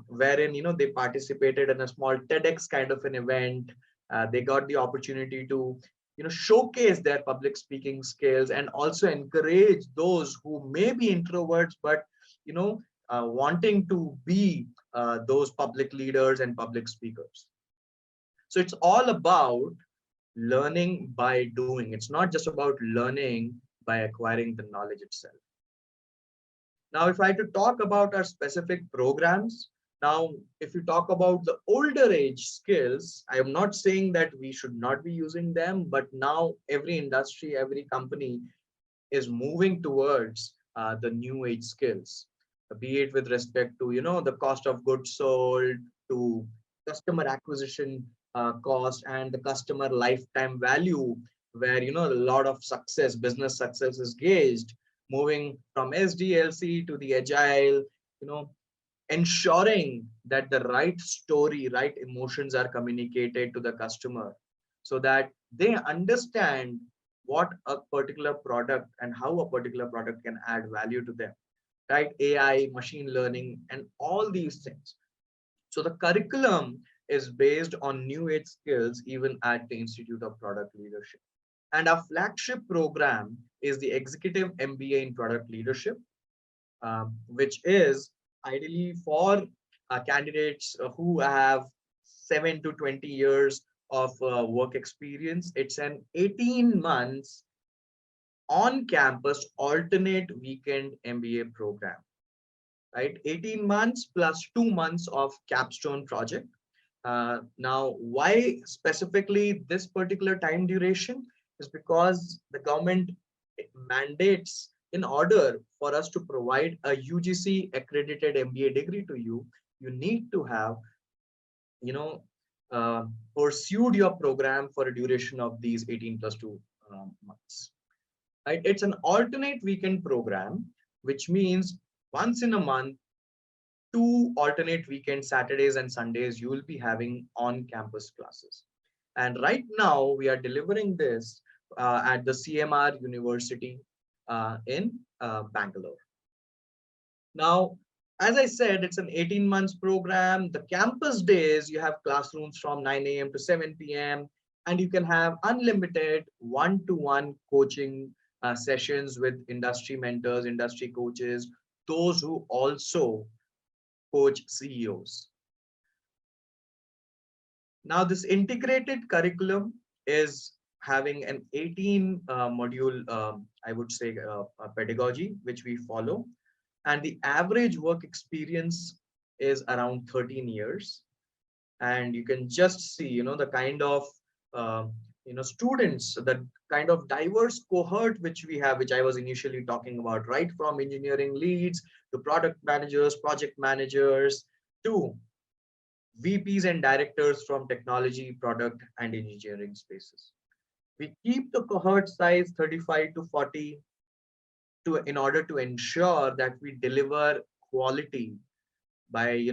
wherein they participated in a small TEDx kind of an event. They got the opportunity to showcase their public speaking skills and also encourage those who may be introverts but wanting to be those public leaders and public speakers. So it's all about learning by doing. It's not just about learning by acquiring the knowledge itself. Now, if I had to talk about our specific programs, now, if you talk about the older age skills, I am not saying that we should not be using them, but now every industry, every company is moving towards the new age skills. be it with respect to, the cost of goods sold, to customer acquisition cost, and the customer lifetime value, where, a lot of success, business success is gauged, moving from SDLC to the agile, you know, ensuring that the right story, right emotions are communicated to the customer so that they understand what a particular product and how a particular product can add value to them, right? AI, machine learning, and all these things. So the curriculum is based on new age skills, even at the Institute of Product Leadership. And our flagship program is the Executive MBA in Product Leadership, which is ideally for candidates who have 7 to 20 years of work experience. It's an 18 months on campus alternate weekend MBA program, right? 18 months plus 2 months of capstone project. Now, why specifically this particular time duration is because the government mandates, in order for us to provide a UGC accredited MBA degree to you, you need to have, you know, pursued your program for a duration of these 18 plus 2 months. Right? It's an alternate weekend program, which means once in a month, 2 alternate weekend Saturdays and Sundays, you will be having on-campus classes. And right now, we are delivering this at the CMR University in Bangalore. Now, as I said, it's an 18 months program. The campus days, you have classrooms from 9 a.m. to 7 p.m. And you can have unlimited one-to-one coaching sessions with industry mentors, industry coaches, those who also coach CEOs. Now, this integrated curriculum is having an 18 module, I would say, pedagogy, which we follow. And the average work experience is around 13 years. And you can just see, the kind of, students, the kind of diverse cohort which we have, which I was initially talking about, right from engineering leads to product managers, project managers, to VPs and directors from technology, product, and engineering spaces. We keep the cohort size 35 to 40 in order to ensure that we deliver quality by,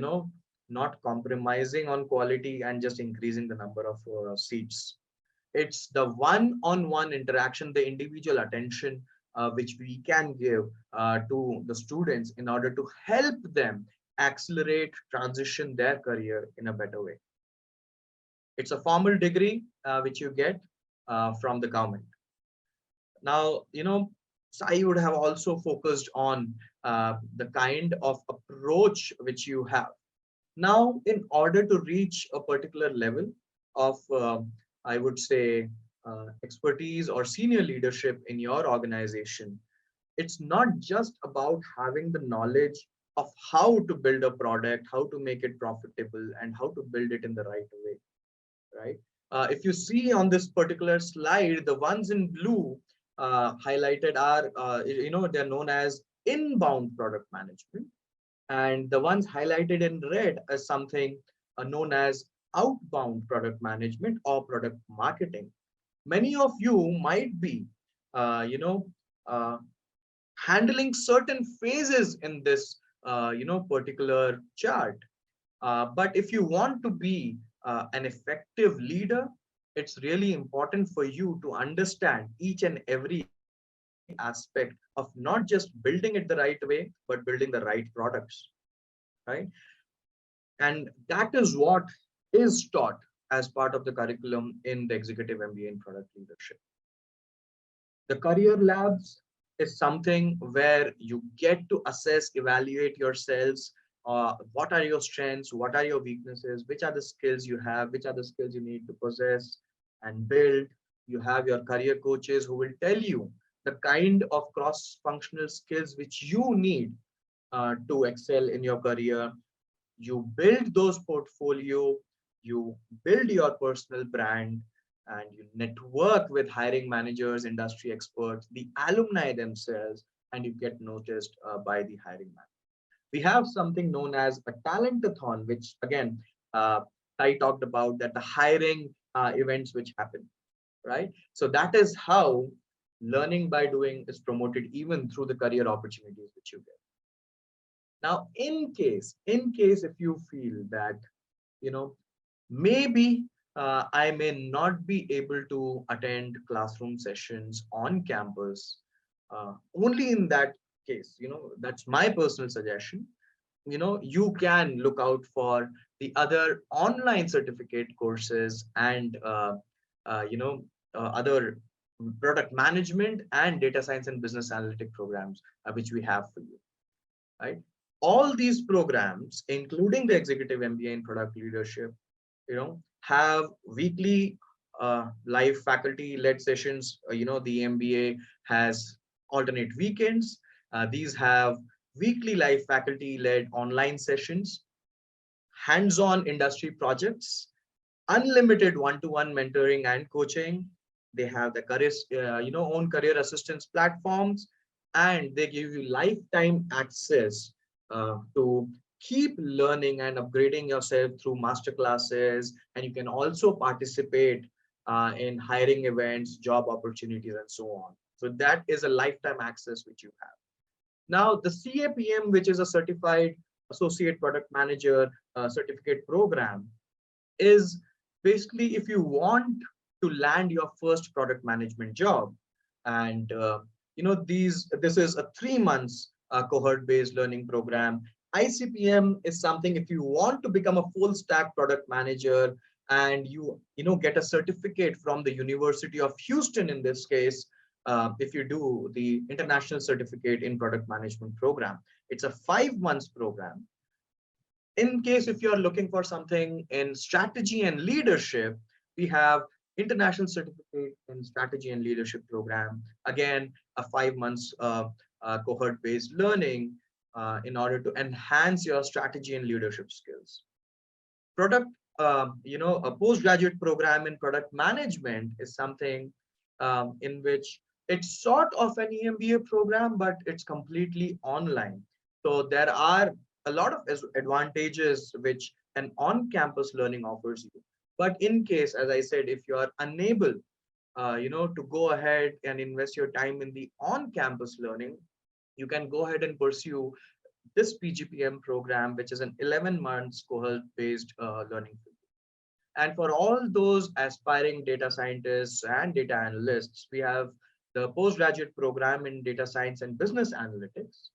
not compromising on quality and just increasing the number of seats. It's the one-on-one interaction, the individual attention which we can give to the students in order to help them accelerate, transition their career in a better way. It's a formal degree which you get from the government. Now, Sai would have also focused on the kind of approach which you have. Now, in order to reach a particular level of, I would say, expertise or senior leadership in your organization, it's not just about having the knowledge of how to build a product, how to make it profitable, and how to build it in the right way, right? If you see on this particular slide, the ones in blue highlighted are, they're known as inbound product management. And the ones highlighted in red as something known as outbound product management or product marketing. Many of you might be, handling certain phases in this, particular chart. But if you want to be an effective leader, it's really important for you to understand each and every aspect of not just building it the right way, but building the right products, right? And that is what is taught as part of the curriculum in the Executive MBA in Product Leadership. The career labs is something where you get to assess, evaluate yourselves. What are your strengths? What are your weaknesses? Which are the skills you have? Which are the skills you need to possess and build? You have your career coaches who will tell you the kind of cross-functional skills which you need to excel in your career. You build those portfolio, you build your personal brand, and you network with hiring managers, industry experts, the alumni themselves, and you get noticed by the hiring manager. We have something known as a talentathon, which again, I talked about, that the hiring events which happen, right? So that is how learning by doing is promoted even through the career opportunities which you get. Now, in case if you feel that, maybe I may not be able to attend classroom sessions on campus, only in that case, that's my personal suggestion. You can look out for the other online certificate courses and other product management and data science and business analytic programs which we have for you, right? All these programs, including the executive MBA in product leadership, have weekly live faculty led sessions. The MBA has alternate weekends. These have weekly live faculty led online sessions, hands-on industry projects, unlimited one-to-one mentoring and coaching. They have the career, own career assistance platforms, and they give you lifetime access to keep learning and upgrading yourself through master classes. And you can also participate in hiring events, job opportunities, and so on. So that is a lifetime access which you have. Now, the CAPM, which is a Certified Associate Product Manager certificate program, is basically if you want to land your first product management job. And this is a 3 months cohort based learning program. ICPM is something if you want to become a full stack product manager, and you get a certificate from the University of Houston in this case. If you do the international certificate in product management program, it's a 5 months program. In case if you're looking for something in strategy and leadership, we have international certificate in strategy and leadership program. Again, a 5 months cohort based learning in order to enhance your strategy and leadership skills. Product, a postgraduate program in product management is something in which it's sort of an EMBA program, but it's completely online. So there are a lot of advantages which an on-campus learning offers you. But in case, as I said, if you are unable, to go ahead and invest your time in the on-campus learning, you can go ahead and pursue this PGPM program, which is an 11 months cohort-based learning. And for all those aspiring data scientists and data analysts, we have the postgraduate program in data science and business analytics.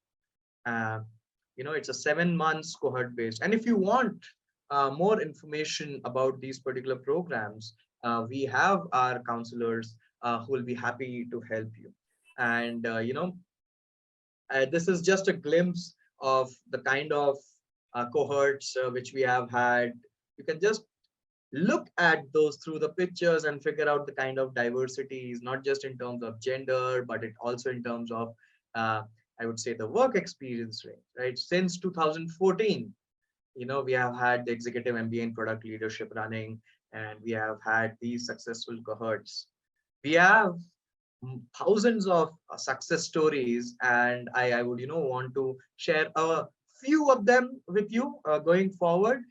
It's a 7 months cohort based. And if you want more information about these particular programs, we have our counselors who will be happy to help you. And, this is just a glimpse of the kind of cohorts which we have had. You can just look at those through the pictures and figure out the kind of diversities, not just in terms of gender, but it also in terms of, I would say, the work experience rate, right? Since 2014, we have had the executive MBA in product leadership running, and we have had these successful cohorts. We have thousands of success stories, and I would, want to share a few of them with you going forward,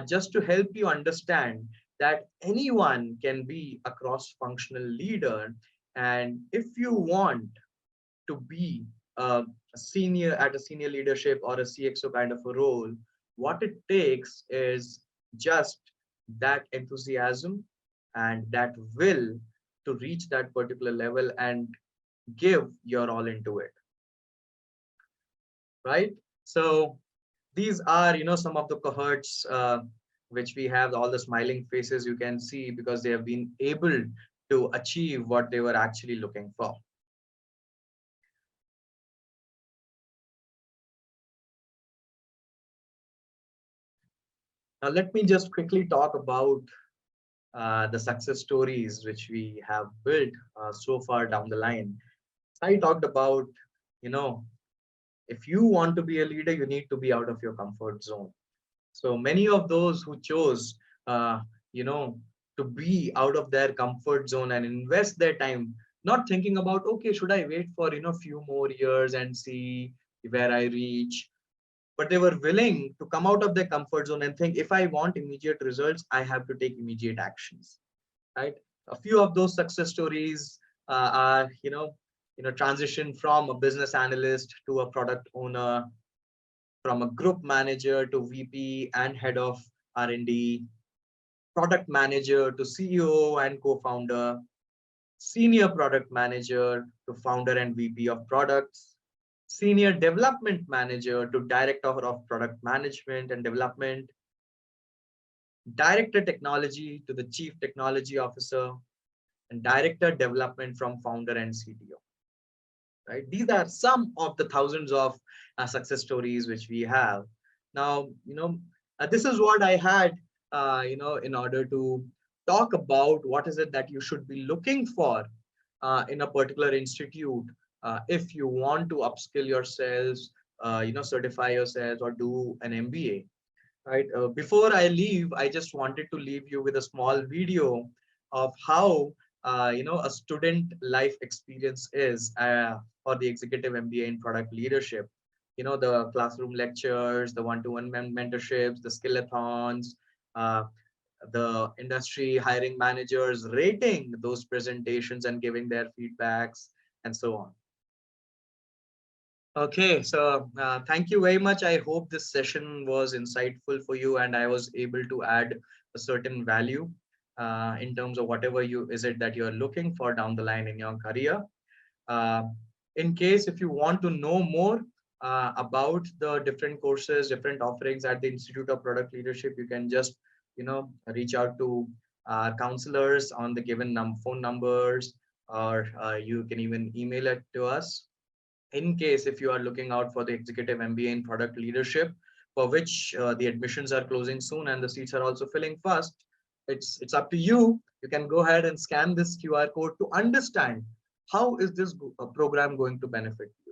just to help you understand that anyone can be a cross-functional leader. And if you want to be a senior leadership or a CXO kind of a role, what it takes is just that enthusiasm and that will to reach that particular level and give your all into it, right? So these are, some of the cohorts which we have, all the smiling faces you can see, because they have been able to achieve what they were actually looking for. Now, let me just quickly talk about the success stories which we have built so far down the line. I talked about, if you want to be a leader, you need to be out of your comfort zone. So many of those who chose, to be out of their comfort zone and invest their time, not thinking about, okay, should I wait for, few more years and see where I reach? but they were willing to come out of their comfort zone and think, if I want immediate results, I have to take immediate actions, right? A few of those success stories are, transition from a business analyst to a product owner, from a group manager to VP and head of R&D, product manager to CEO and co-founder, senior product manager to founder and VP of products, senior development manager to director of product management and development, director technology to the chief technology officer, and director development from founder and CTO. Right? These are some of the thousands of success stories which we have. Now, this is what I had, in order to talk about what is it that you should be looking for in a particular institute if you want to upskill yourselves, certify yourselves or do an MBA. Right? Before I leave, I just wanted to leave you with a small video of how a student life experience is for the executive MBA in product leadership. The classroom lectures, the one-to-one mentorships, the skillathons, the industry hiring managers rating those presentations and giving their feedbacks, and so on. Okay, so thank you very much. I hope this session was insightful for you and I was able to add a certain value in terms of whatever is it that you're looking for down the line in your career. In case if you want to know more about the different courses, different offerings at the Institute of Product Leadership, you can just reach out to counselors on the given phone numbers, or you can even email it to us. In case if you are looking out for the executive MBA in product leadership, for which the admissions are closing soon and the seats are also filling fast, it's up to you. You can go ahead and scan this QR code to understand how is this program going to benefit you.